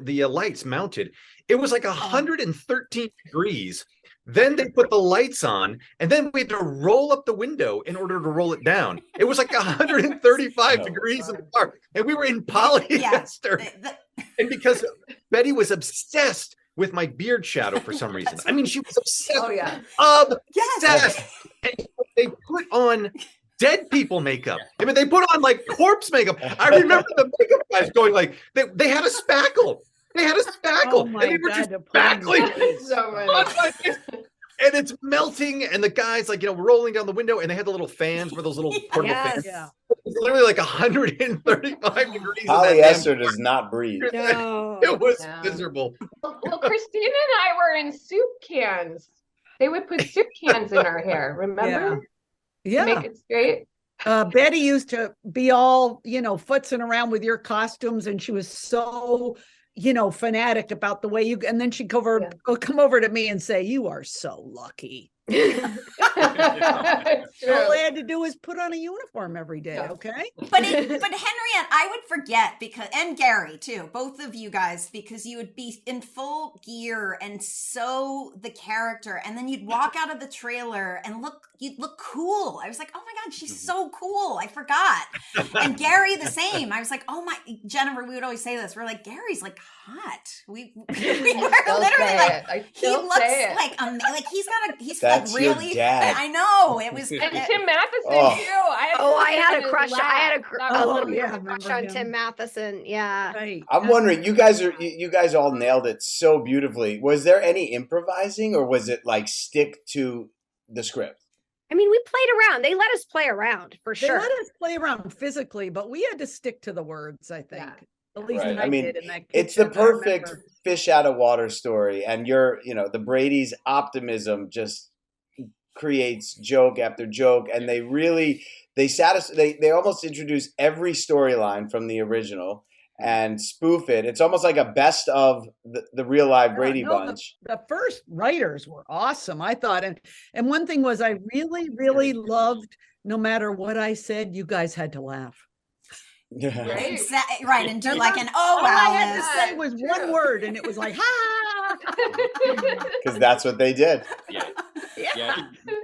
Speaker 5: the lights mounted. It was 113 degrees. Then they put the lights on, and then we had to roll up the window in order to roll it down. It was 135
Speaker 3: No.
Speaker 5: degrees in the car, and we were in polyester. And because Betty was obsessed with my beard shadow for some reason. I mean, she was obsessed.
Speaker 6: Oh yeah.
Speaker 1: Yes.
Speaker 5: Obsessed. And they put on dead people makeup. I mean, they put on corpse makeup. I remember the makeup guys going they had a spackle. They had a spackle.
Speaker 4: Oh my
Speaker 5: and they were
Speaker 4: God,
Speaker 5: just
Speaker 4: to put on
Speaker 5: spackling.
Speaker 4: these.
Speaker 6: So
Speaker 5: on
Speaker 6: funny.
Speaker 5: my face. And it's melting, and the guys rolling down the window, and they had the little fans where those little portable
Speaker 2: Yes.
Speaker 5: fans.
Speaker 4: Yeah.
Speaker 5: It was literally 135 degrees. in that
Speaker 3: Polyester does not breathe.
Speaker 2: No.
Speaker 5: It was
Speaker 6: No.
Speaker 5: miserable.
Speaker 6: Well, Christina and I were in soup cans. They would put soup cans in our hair, remember? To
Speaker 4: Yeah.
Speaker 6: make it straight.
Speaker 4: Betty used to be all, futzing around with your costumes, and she was so, fanatic about the way and then she'd come over to me and say, "You are so lucky."
Speaker 6: It's
Speaker 4: All
Speaker 6: true.
Speaker 4: I had to do was put on a uniform every day.
Speaker 6: Yeah.
Speaker 4: Okay.
Speaker 1: But Henriette, I would forget and Gary too, both of you guys, because you would be in full gear and so the character, and then you'd walk out of the trailer and you'd look cool. I was like, oh my God, she's so cool. I forgot. And Gary the same. I was like, oh my, Jennifer, we would always say this. We're like, Gary's we were
Speaker 6: Still
Speaker 1: literally
Speaker 6: say
Speaker 1: like,
Speaker 6: it. I
Speaker 1: he
Speaker 6: still
Speaker 1: looks
Speaker 6: say it.
Speaker 1: like he's got
Speaker 3: That That's your
Speaker 1: really.
Speaker 3: dad.
Speaker 1: I know it was.
Speaker 6: And Tim Matheson
Speaker 3: Oh.
Speaker 6: too.
Speaker 2: I had a
Speaker 6: his
Speaker 2: crush. I had a
Speaker 6: laugh.
Speaker 2: little bit
Speaker 4: yeah,
Speaker 2: of a crush
Speaker 4: remember
Speaker 2: on
Speaker 4: him.
Speaker 2: Tim Matheson. Yeah.
Speaker 4: Right.
Speaker 3: I'm wondering, you guys all nailed it so beautifully. Was there any improvising, or was it like stick to the script?
Speaker 2: I mean, we played around. They let us play around for
Speaker 4: They
Speaker 2: sure.
Speaker 4: let us play around physically, but we had to stick to the words, I think.
Speaker 6: Yeah.
Speaker 4: At least
Speaker 3: Right.
Speaker 4: I
Speaker 3: I mean,
Speaker 4: did in that
Speaker 3: It's the
Speaker 4: kitchen, I remember.
Speaker 3: perfect fish out of water story, and the Brady's optimism just creates joke after joke, and they almost introduce every storyline from the original and spoof it. It's almost like a best of the real live Brady Bunch.
Speaker 4: The first writers were awesome, I thought. And one thing was I really, really loved, no matter what I said, you guys had to laugh.
Speaker 6: Right.
Speaker 1: Right, and do like an
Speaker 4: All I had to
Speaker 1: Alice.
Speaker 4: say was one word, and it was like, ha!
Speaker 3: Because that's what they did.
Speaker 7: Yeah.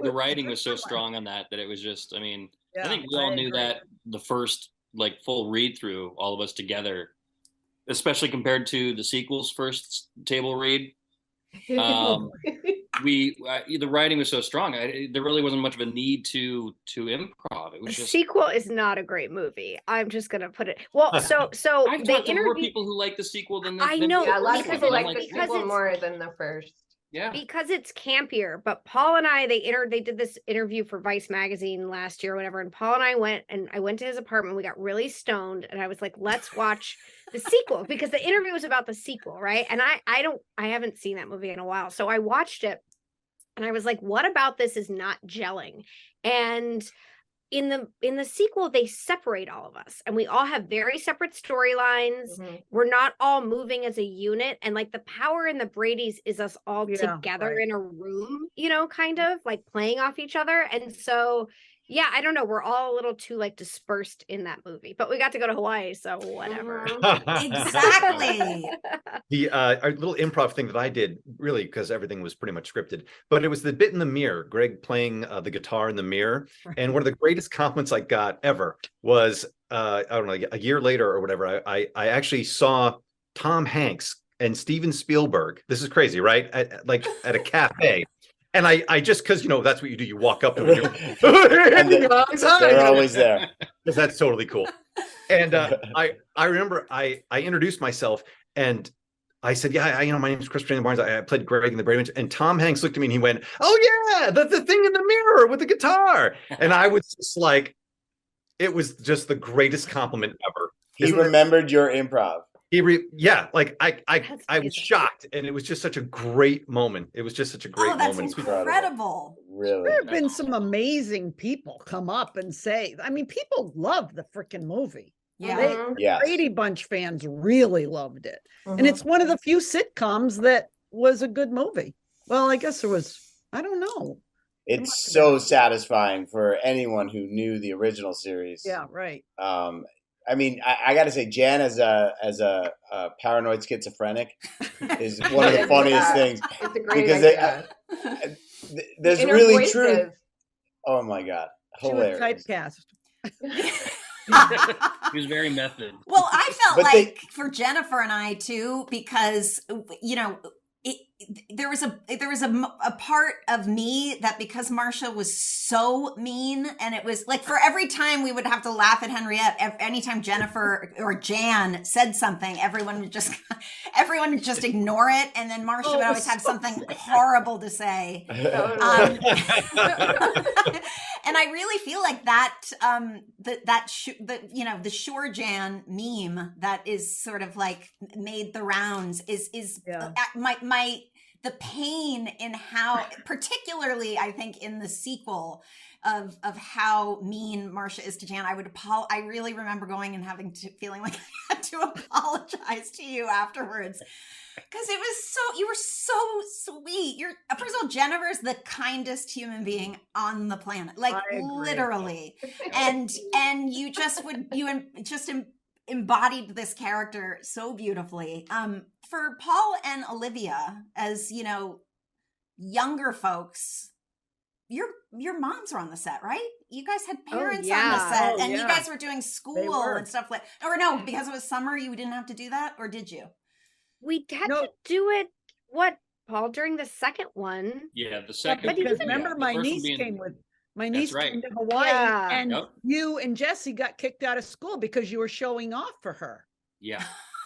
Speaker 7: The writing was so strong on that it was just, I mean, I think we all knew that the first like full read through, all of us together, especially compared to the sequel's first table read. The writing was so strong. There really wasn't much of a need to improv. It was
Speaker 2: The
Speaker 7: just
Speaker 2: sequel is not a great movie. I'm just gonna put it. Well, so
Speaker 7: I've
Speaker 2: they
Speaker 7: talked to more
Speaker 2: interviewed.
Speaker 7: people who like the sequel than
Speaker 2: I
Speaker 7: than
Speaker 2: know,
Speaker 6: Yeah, a lot of
Speaker 7: first
Speaker 6: people
Speaker 7: one.
Speaker 6: like the
Speaker 7: I'm
Speaker 2: because
Speaker 6: sequel
Speaker 2: it's-
Speaker 6: more than the first.
Speaker 7: yeah.
Speaker 2: Because it's campier. But Paul and I, they did this interview for Vice magazine last year or whatever, and Paul and I went to his apartment. We got really stoned, and I was like, let's watch the sequel, because the interview was about the sequel, right? And I haven't seen that movie in a while, so I watched it, and I was like, what about this is not gelling? And in the sequel, they separate all of us, and we all have very separate storylines.
Speaker 6: Mhm.
Speaker 2: We're not all moving as a unit, and like the power in the Brady's is us all
Speaker 4: Yeah,
Speaker 2: together
Speaker 4: right.
Speaker 2: in a room, kind of like playing off each other. And so yeah, I don't know, we're all a little too like dispersed in that movie, but we got to go to Hawaii, so whatever.
Speaker 6: Mhm.
Speaker 1: Exactly.
Speaker 5: Our little improv thing that I did, really, because everything was pretty much scripted, but it was the bit in the mirror, Greg playing the guitar in the mirror. And one of the greatest compliments I got ever was, I don't know, a year later or whatever, I actually saw Tom Hanks and Steven Spielberg. This is crazy, right? At a cafe. And I just, because, that's what you do. You walk up to them and you're,
Speaker 3: And they're always there.
Speaker 5: because that's totally cool. And I remember I introduced myself and I said, yeah, my name is Christopher Barnes. I played Greg in the Brady Bunch. And Tom Hanks looked at me and he went, oh yeah, the thing in the mirror with the guitar. And I was just like, it was just the greatest compliment ever.
Speaker 3: He remembered your improv.
Speaker 5: I was
Speaker 2: amazing.
Speaker 5: shocked, and it was just such a great moment. It was just such a great
Speaker 1: Oh, that's
Speaker 5: moment.
Speaker 1: incredible.
Speaker 3: Really.
Speaker 4: There have been some amazing people come up and say, I mean, people love the freaking movie.
Speaker 1: Yeah.
Speaker 6: Mhm.
Speaker 3: Yes.
Speaker 4: Brady Bunch fans really loved it. And
Speaker 6: Mhm.
Speaker 4: it's one of the few sitcoms that was a good movie. Well, I guess there was, I don't know.
Speaker 3: It's so satisfying for anyone who knew the original series.
Speaker 4: Yeah, right.
Speaker 3: I mean, I got to say, Jan as a paranoid schizophrenic is one of the funniest things.
Speaker 6: It's a great
Speaker 3: Because
Speaker 6: idea.
Speaker 3: There's
Speaker 6: Inner
Speaker 3: really truth.
Speaker 6: voices.
Speaker 3: Oh my god,
Speaker 4: She was
Speaker 3: hilarious!
Speaker 4: typecast.
Speaker 7: He was very method.
Speaker 1: Well, I felt
Speaker 3: But
Speaker 1: like for Jennifer and I too, because there was a part of me that, because Marsha was so mean, and it was like for every time we would have to laugh at Henriette, anytime Jennifer or Jan said something, everyone would just ignore it, and then Marsha would always have something horrible to say.
Speaker 6: Totally.
Speaker 1: And I really feel like that the Shore Jan meme that is sort of like made the rounds is the pain in how, particularly I think in the sequel of how mean Marsha is to Jan. I really remember going and feeling like I had to apologize to you afterwards. Because you were so sweet. First of all, Jennifer's the kindest human being on the planet, like literally. And you just embodied this character so beautifully. For Paul and Olivia, as younger folks, your moms were on the set, right? You guys had parents on the set, and you guys were doing school and stuff like. Or no, because it was summer, you didn't have to do that, or did you?
Speaker 2: We had to do it. What Paul, during the second one.
Speaker 7: Yeah, the second.
Speaker 2: but
Speaker 4: Because
Speaker 2: even-
Speaker 4: remember,
Speaker 7: the
Speaker 4: my
Speaker 7: first one
Speaker 4: niece
Speaker 7: being-
Speaker 4: came with my
Speaker 7: That's
Speaker 4: niece
Speaker 7: right.
Speaker 4: came to Hawaii,
Speaker 2: Yeah.
Speaker 4: and
Speaker 7: Yep.
Speaker 4: you and Jesse got kicked out of school because you were showing off for her.
Speaker 7: Yeah.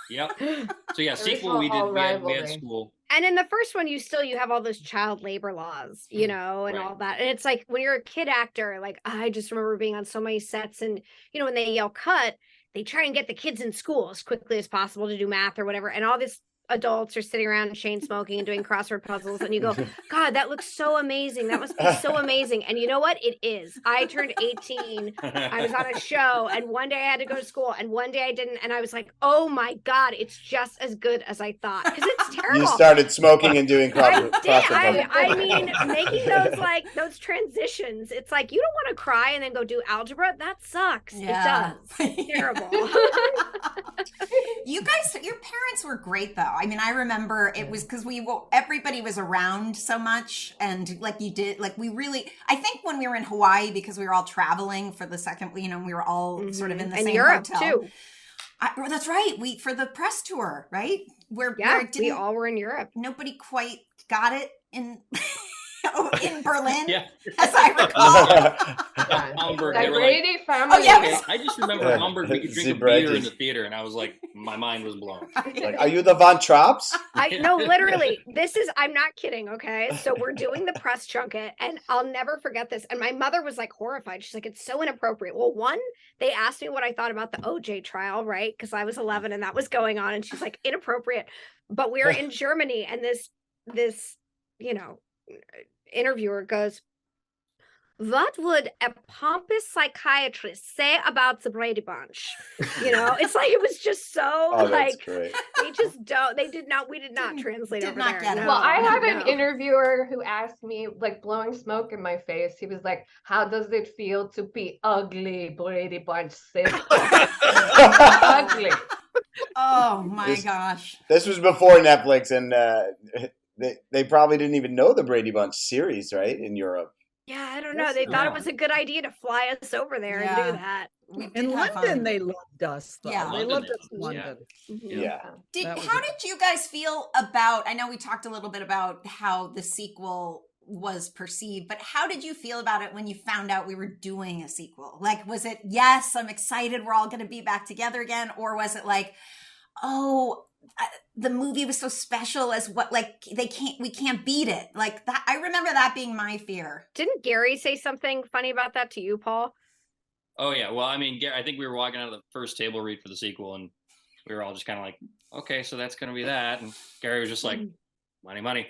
Speaker 7: Yep. So yeah,
Speaker 6: There was
Speaker 7: sequel we did.
Speaker 6: all
Speaker 7: We had
Speaker 6: rivalry.
Speaker 7: school.
Speaker 2: And in the first one, you have all those child labor laws, you know, and
Speaker 7: Right.
Speaker 2: all that. And it's like when you're a kid actor, like I just remember being on so many sets, and you know, when they yell cut, they try and get the kids in school as quickly as possible to do math or whatever. And all this adults are sitting around chain smoking and doing crossword puzzles, and you go, God, that looks so amazing. That must be so amazing. And you know what? It is. I turned 18. I was on a show, and one day I had to go to school, and one day I didn't. And I was like, oh my God, it's just as good as I thought. Because it's terrible.
Speaker 3: You started smoking and doing
Speaker 2: I
Speaker 3: crossword
Speaker 2: did.
Speaker 3: puzzles.
Speaker 2: I mean, making those transitions. It's like you don't want to cry and then go do algebra. That sucks.
Speaker 1: Yeah.
Speaker 2: It does. Terrible.
Speaker 1: You guys, your parents were great though. I mean, I remember it was because everybody was around so much, and like you did, like we really. I think when we were in Hawaii, because we were all traveling for the second, you know, we were all sort of in the
Speaker 2: and
Speaker 1: same
Speaker 2: Europe
Speaker 1: hotel.
Speaker 2: too.
Speaker 1: That's right. We for the press tour, right? Where
Speaker 2: We all were in Europe.
Speaker 1: nobody quite got it in in Berlin,
Speaker 7: Yeah.
Speaker 1: as I recall.
Speaker 7: Hamburg.
Speaker 6: The
Speaker 7: They were like,
Speaker 6: Brady family.
Speaker 1: yeah.
Speaker 7: I just remember
Speaker 3: Yeah.
Speaker 7: Hamburg. We could drink a
Speaker 3: Zebra
Speaker 7: beer in
Speaker 3: just-
Speaker 7: the theater, and I was like, my mind was blown.
Speaker 3: Like, are you the Von Trapps?
Speaker 2: I no, literally. I'm not kidding. Okay, so we're doing the press junket, and I'll never forget this. And my mother was like horrified. She's like, "It's so inappropriate." Well, one, they asked me what I thought about the OJ trial, right? Because I was 11 and that was going on, and she's like, "Inappropriate." But we're in Germany, and this you know interviewer goes, what would a pompous psychiatrist say about the Brady Bunch? You know, it's like it was just so
Speaker 3: Oh, that's
Speaker 2: like
Speaker 3: great.
Speaker 2: we did not translate
Speaker 1: Did
Speaker 2: over
Speaker 1: not
Speaker 2: there.
Speaker 1: get it.
Speaker 2: No,
Speaker 6: Well, I had
Speaker 2: no.
Speaker 6: an interviewer who asked me, like blowing smoke in my face. He was like, "How does it feel to be ugly, Brady Bunch sister?" Ugly.
Speaker 1: Oh my
Speaker 3: This-
Speaker 1: gosh.
Speaker 3: This was before Netflix, and they probably didn't even know the Brady Bunch series, right, in Europe.
Speaker 2: Yeah, I don't know.
Speaker 4: Yes,
Speaker 2: They thought
Speaker 4: yeah.
Speaker 2: it was a good idea to fly us over there and
Speaker 1: Yeah.
Speaker 2: do that.
Speaker 1: We did
Speaker 4: In
Speaker 1: have
Speaker 4: London,
Speaker 1: fun.
Speaker 4: they loved us. Though.
Speaker 1: Yeah.
Speaker 4: They
Speaker 7: London
Speaker 4: loved
Speaker 7: they
Speaker 4: us in
Speaker 7: loved us, yeah.
Speaker 4: London.
Speaker 2: Mhm.
Speaker 3: Yeah.
Speaker 4: That was
Speaker 1: How
Speaker 4: a-
Speaker 1: did you guys feel about, I know we talked a little bit about how the sequel was perceived, but how did you feel about it when you found out we were doing a sequel? Like, was it, yes, I'm excited, we're all going to be back together again? Or was it like, oh, the movie was so special as what, like, we can't beat it. Like that. I remember that being my fear.
Speaker 2: Didn't Gary say something funny about that to you, Paul?
Speaker 7: Oh yeah. Well, I mean, I think we were walking out of the first table read for the sequel, and we were all just kind of like, okay, so that's going to be that. And Gary was just like, money, money.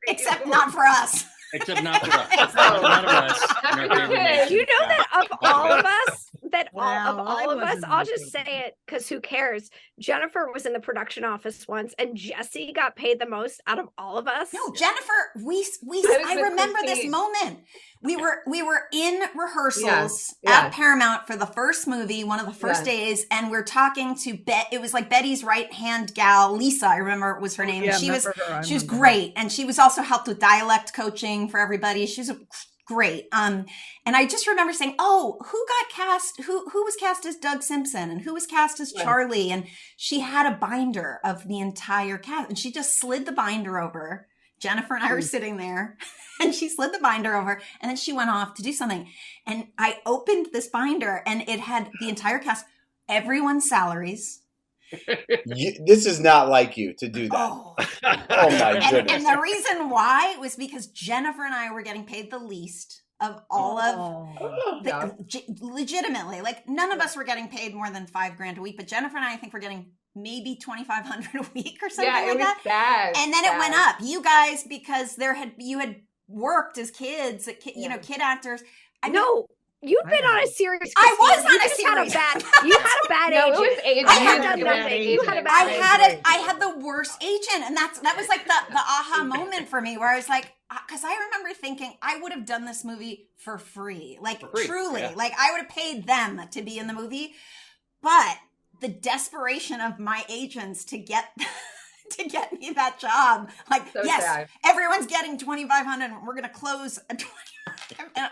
Speaker 1: Except not for us.
Speaker 7: Except not for us. None of us. in our favorite nation.
Speaker 2: You know that of all of us,
Speaker 4: Well, I
Speaker 2: all of us,
Speaker 4: wasn't
Speaker 2: I'll just
Speaker 4: thinking.
Speaker 2: say it because who cares? Jennifer was in the production office once, and Jesse got paid the most out of all of us.
Speaker 1: No, Jennifer,
Speaker 6: was
Speaker 1: I
Speaker 6: with
Speaker 1: remember this
Speaker 6: Christine.
Speaker 1: moment. We were in rehearsals
Speaker 6: Yeah.
Speaker 1: at Paramount for the first movie, one of the first
Speaker 6: Yeah.
Speaker 1: days, and we're talking to it was like Betty's right hand gal, Lisa, I remember was her name.
Speaker 4: Yeah,
Speaker 1: and she was
Speaker 4: remember her, I
Speaker 1: she was
Speaker 4: remember her.
Speaker 1: great. And she was also helped with dialect coaching for everybody. She was great. And I just remember saying, oh, who got cast? Who was cast as Doug Simpson and who was cast as
Speaker 6: Yeah.
Speaker 1: Charlie? And she had a binder of the entire cast, and she just slid the binder over. Jennifer and I were sitting there, and she slid the binder over, and then she went off to do something. And I opened this binder, and it had the entire cast, everyone's salaries.
Speaker 3: This is not like you to do that.
Speaker 1: Oh,
Speaker 3: Oh my goodness.
Speaker 1: and the reason why was because Jennifer and I were getting paid the least of all of
Speaker 4: Oh.
Speaker 6: Yeah.
Speaker 1: legitimately. Like none of us were getting paid more than $5,000 a week, but Jennifer and I think we're getting maybe $2,500 a week or something
Speaker 6: Yeah, it
Speaker 1: like
Speaker 6: was
Speaker 1: that.
Speaker 6: bad.
Speaker 1: And then it went
Speaker 6: bad.
Speaker 1: up. You guys, because you had worked as kids, you know,
Speaker 6: Yeah.
Speaker 1: kid actors. I mean,
Speaker 2: No, you've
Speaker 4: I
Speaker 2: been on a
Speaker 4: know.
Speaker 2: series.
Speaker 1: I was
Speaker 2: Christine.
Speaker 1: on
Speaker 2: You
Speaker 1: a
Speaker 2: just had
Speaker 1: series.
Speaker 2: You had a bad
Speaker 6: No, it
Speaker 2: agent.
Speaker 6: was agent.
Speaker 1: I had
Speaker 2: done
Speaker 6: It was
Speaker 2: nothing.
Speaker 6: agent.
Speaker 2: You had a bad
Speaker 1: I
Speaker 2: agent.
Speaker 1: had the worst agent, and that was like the aha moment for me, where I was like, because I remember thinking I would have done this movie for free, like
Speaker 7: For free,
Speaker 1: truly,
Speaker 7: yeah.
Speaker 1: like I would have paid them to be in the movie, but the desperation of my agents to get to get me that job, like
Speaker 6: So
Speaker 1: yes,
Speaker 6: sad.
Speaker 1: everyone's getting $2,500, and we're gonna close a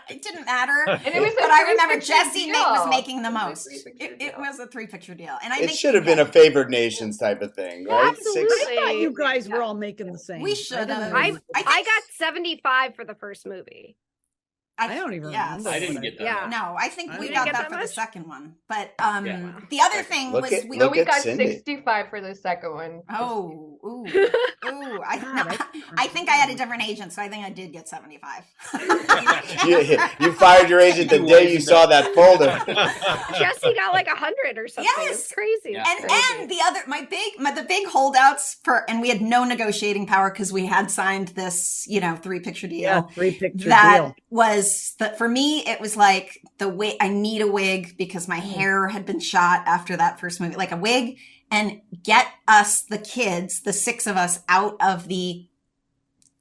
Speaker 1: It didn't matter.
Speaker 6: And it was
Speaker 1: But
Speaker 6: a
Speaker 1: I remember
Speaker 6: three-picture
Speaker 1: Jesse was
Speaker 6: deal.
Speaker 1: making the
Speaker 6: It was a
Speaker 1: most.
Speaker 6: three-picture
Speaker 1: It
Speaker 6: deal.
Speaker 1: was a 3-picture deal. And I
Speaker 3: It
Speaker 1: think
Speaker 3: should have been a favored nations type of thing, right?
Speaker 2: Absolutely.
Speaker 4: I thought you guys were all making the same.
Speaker 1: We
Speaker 4: I
Speaker 1: should
Speaker 4: didn't
Speaker 1: have.
Speaker 4: know
Speaker 2: I
Speaker 4: you-
Speaker 2: I got 75 for the first movie.
Speaker 4: I don't even remember.
Speaker 7: I didn't
Speaker 4: what
Speaker 7: get that.
Speaker 2: Yeah.
Speaker 7: much.
Speaker 1: No, I think
Speaker 4: I
Speaker 1: we
Speaker 4: didn't
Speaker 1: got
Speaker 2: get
Speaker 1: that
Speaker 2: that
Speaker 1: for the
Speaker 2: much?
Speaker 1: second one. But
Speaker 7: Yeah.
Speaker 1: the other thing
Speaker 3: Look
Speaker 1: was
Speaker 3: at-
Speaker 1: we
Speaker 6: So
Speaker 3: look
Speaker 6: we
Speaker 3: at
Speaker 6: got
Speaker 3: Cindy.
Speaker 6: 65 for the second one.
Speaker 1: Oh, ooh. Ooh,
Speaker 4: God,
Speaker 1: I think I had a different agent, so I think I did get 75.
Speaker 3: You fired your agent the day you saw that folder.
Speaker 2: Jesse got like 100 or something. It was
Speaker 1: Yes.
Speaker 2: crazy.
Speaker 7: Yeah.
Speaker 2: It was crazy.
Speaker 1: And the other, the big holdouts and we had no negotiating power because we had signed this, 3-picture deal.
Speaker 4: Yeah, 3-picture
Speaker 1: That
Speaker 4: deal.
Speaker 1: was for me, it was like the wig. I need a wig because my hair had been shot after that first movie, like a wig, and get us, the kids, the 6 of us, out of the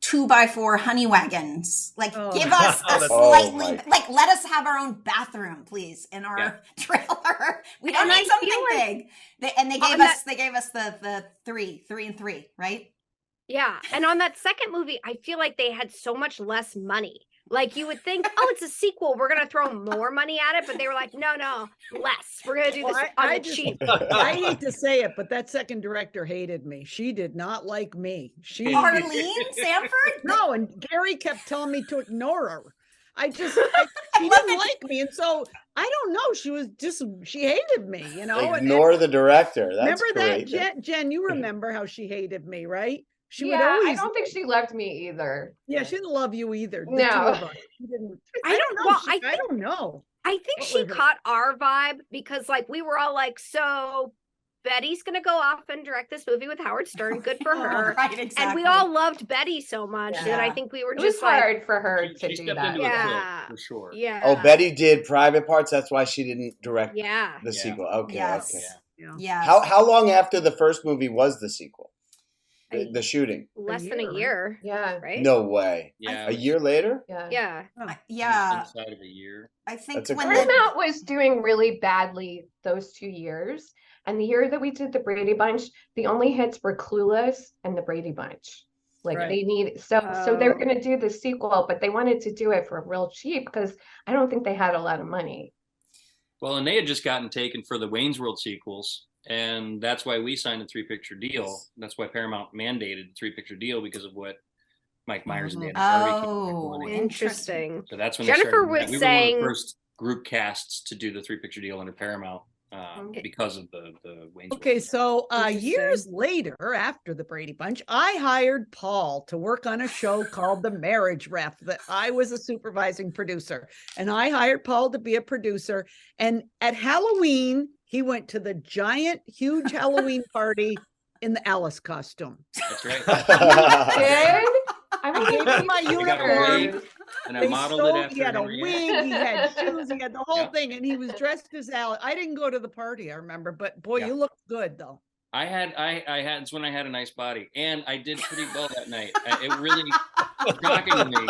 Speaker 1: 2x4 honey wagons. Like,
Speaker 4: Oh.
Speaker 1: give us a
Speaker 3: Oh,
Speaker 1: slightly,
Speaker 3: my.
Speaker 1: like, let us have our own bathroom, please, in our
Speaker 7: Yeah.
Speaker 1: trailer. We don't
Speaker 2: And
Speaker 1: need
Speaker 2: I
Speaker 1: something
Speaker 2: feel like-
Speaker 1: big. They gave us the 3 and 3, right?
Speaker 2: Yeah. And on that second movie, I feel like they had so much less money. Like you would think, oh, it's a sequel. We're going to throw more money at it. But they were like, no, less. We're going to do
Speaker 4: Well,
Speaker 2: this
Speaker 4: I
Speaker 2: on the
Speaker 4: just-
Speaker 2: cheap.
Speaker 4: I hate to say it, but that second director hated me. She did not like me. She
Speaker 1: Arlene Sanford?
Speaker 4: no, and Gary kept telling me to ignore her. She didn't like me, and so I don't know. She hated me, and
Speaker 3: Ignore the director. That's
Speaker 4: remember
Speaker 3: great.
Speaker 4: that, Jen? You remember how she hated me, right? She would
Speaker 6: Yeah,
Speaker 4: always.
Speaker 6: I don't think she loved me either.
Speaker 4: Yeah, she didn't love you either. The
Speaker 6: No.
Speaker 4: two of us. She didn't.
Speaker 2: I
Speaker 4: I
Speaker 2: don't-
Speaker 4: don't know.
Speaker 2: well,
Speaker 4: I don't know.
Speaker 2: I think
Speaker 4: What
Speaker 2: she
Speaker 4: was it?
Speaker 2: caught our vibe because like we were all like, so Betty's going to go off and direct this movie with Howard Stern. Good for her.
Speaker 1: Right, exactly.
Speaker 2: And we all loved Betty so much that I
Speaker 1: Yeah.
Speaker 2: think we were
Speaker 6: It was
Speaker 2: just like,
Speaker 6: hard for her to
Speaker 7: She
Speaker 6: do
Speaker 7: stepped
Speaker 6: that.
Speaker 7: into
Speaker 2: Yeah.
Speaker 7: it for sure.
Speaker 2: yeah.
Speaker 3: Oh, Betty did private parts. That's why she didn't direct
Speaker 2: Yeah.
Speaker 3: the
Speaker 7: Yeah.
Speaker 3: sequel. Okay,
Speaker 1: Yes.
Speaker 3: okay.
Speaker 4: Yeah.
Speaker 1: Yeah.
Speaker 3: How long after the first movie was the sequel?
Speaker 2: A-
Speaker 3: The shooting?
Speaker 2: Less than
Speaker 4: year,
Speaker 2: a
Speaker 4: right?
Speaker 2: year,
Speaker 6: Yeah,
Speaker 2: right?
Speaker 3: No way.
Speaker 7: Yeah.
Speaker 3: A year later?
Speaker 6: yeah.
Speaker 2: Yeah.
Speaker 1: Yeah.
Speaker 7: Inside of a year.
Speaker 1: I think
Speaker 3: That's a
Speaker 1: when
Speaker 3: great-
Speaker 1: the,
Speaker 6: Paramount was doing really badly those 2 years. And the year that we did the Brady Bunch, the only hits were Clueless and the Brady Bunch. Like
Speaker 4: Right.
Speaker 6: they need so they were
Speaker 2: Oh.
Speaker 6: going to do the sequel, but they wanted to do it for real cheap because I don't think they had a lot of money.
Speaker 7: Well, and they had just gotten taken for the Wayne's World sequels, and that's why we signed a 3-picture deal. That's why Paramount mandated a 3-picture deal because of what Mike Myers and
Speaker 4: Mhm.
Speaker 7: Dana Harvey came
Speaker 1: Oh,
Speaker 7: back wanting.
Speaker 2: Interesting.
Speaker 7: So that's when
Speaker 2: Jennifer
Speaker 7: they started.
Speaker 2: was
Speaker 7: We were one of
Speaker 2: saying-
Speaker 7: the first group casts to do the 3-picture deal under Paramount
Speaker 6: Okay.
Speaker 7: because of the Wayne's
Speaker 4: Okay,
Speaker 7: World.
Speaker 4: so years
Speaker 2: Interesting.
Speaker 4: later, after the Brady Bunch, I hired Paul to work on a show called The Marriage Ref that I was a supervising producer. And I hired Paul to be a producer. And at Halloween, he went to the giant, huge Halloween party in the Alice costume.
Speaker 7: That's right.
Speaker 6: Did?
Speaker 4: I gave him my
Speaker 7: I got a
Speaker 4: uniform.
Speaker 7: wig, and I
Speaker 4: They
Speaker 7: modeled
Speaker 4: sold-
Speaker 7: it after
Speaker 4: he had a
Speaker 7: Henriette.
Speaker 4: wig, he had shoes, he had the whole
Speaker 7: Yeah.
Speaker 4: thing, and he was dressed as Alice. I didn't go to the party, I remember, but boy,
Speaker 7: Yeah.
Speaker 4: you looked good though.
Speaker 7: I had it's when I had a nice body, and I did pretty well that night. It really shocking to me.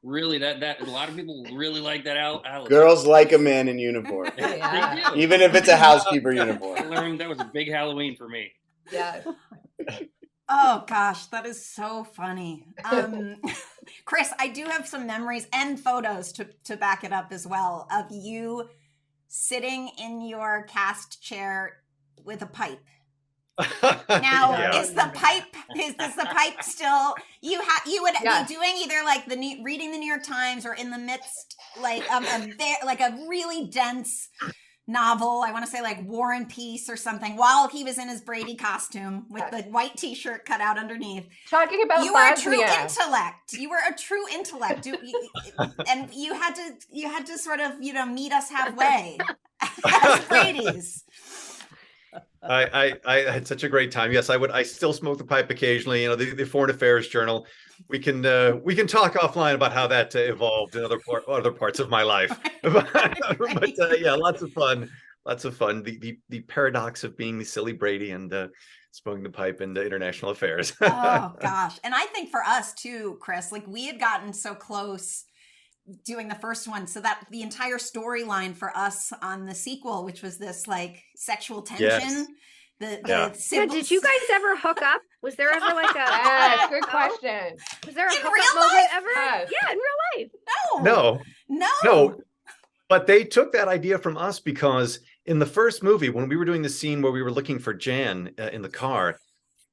Speaker 7: Really, that a lot of people really like that Alice.
Speaker 3: Girls like a man in uniform,
Speaker 6: Yeah.
Speaker 7: They do.
Speaker 3: even if it's a housekeeper
Speaker 7: I
Speaker 3: uniform.
Speaker 7: learned that was a big Halloween for me.
Speaker 6: Yeah.
Speaker 1: oh gosh, that is so funny. Chris, I do have some memories and photos to back it up as well of you sitting in your cast chair with a pipe. Now,
Speaker 5: Yeah.
Speaker 1: is this the pipe still you would
Speaker 6: Yes.
Speaker 1: be doing either like reading the New York Times or in the midst like a really dense novel, I want to say like War and Peace or something, while he was in his Brady costume with the white t-shirt cut out underneath.
Speaker 6: Talking about
Speaker 1: You were a true
Speaker 6: Bosnia.
Speaker 1: intellect. You were a true intellect. And you had to sort of, meet us halfway as Brady's.
Speaker 5: I had such a great time. Yes, I still smoke the pipe occasionally. The Foreign Affairs Journal. We can talk offline about how that evolved in other parts of my life. but yeah, lots of fun. The paradox of being the silly Brady and smoking the pipe in international affairs.
Speaker 1: Oh gosh. And I think for us too, Chris, like we had gotten so close doing the first one so that the entire storyline for us on the sequel, which was this like sexual tension,
Speaker 5: Yes.
Speaker 1: the
Speaker 2: Yeah,
Speaker 1: siblings-
Speaker 2: did you guys ever hook up? Was there ever like a
Speaker 6: Yes, good question.
Speaker 2: Was there a
Speaker 1: In
Speaker 2: hookup
Speaker 1: real
Speaker 2: moment
Speaker 1: life?
Speaker 2: ever?
Speaker 6: Yes.
Speaker 2: Yeah, in real life.
Speaker 5: No. But they took that idea from us because in the first movie, when we were doing the scene where we were looking for Jan in the car,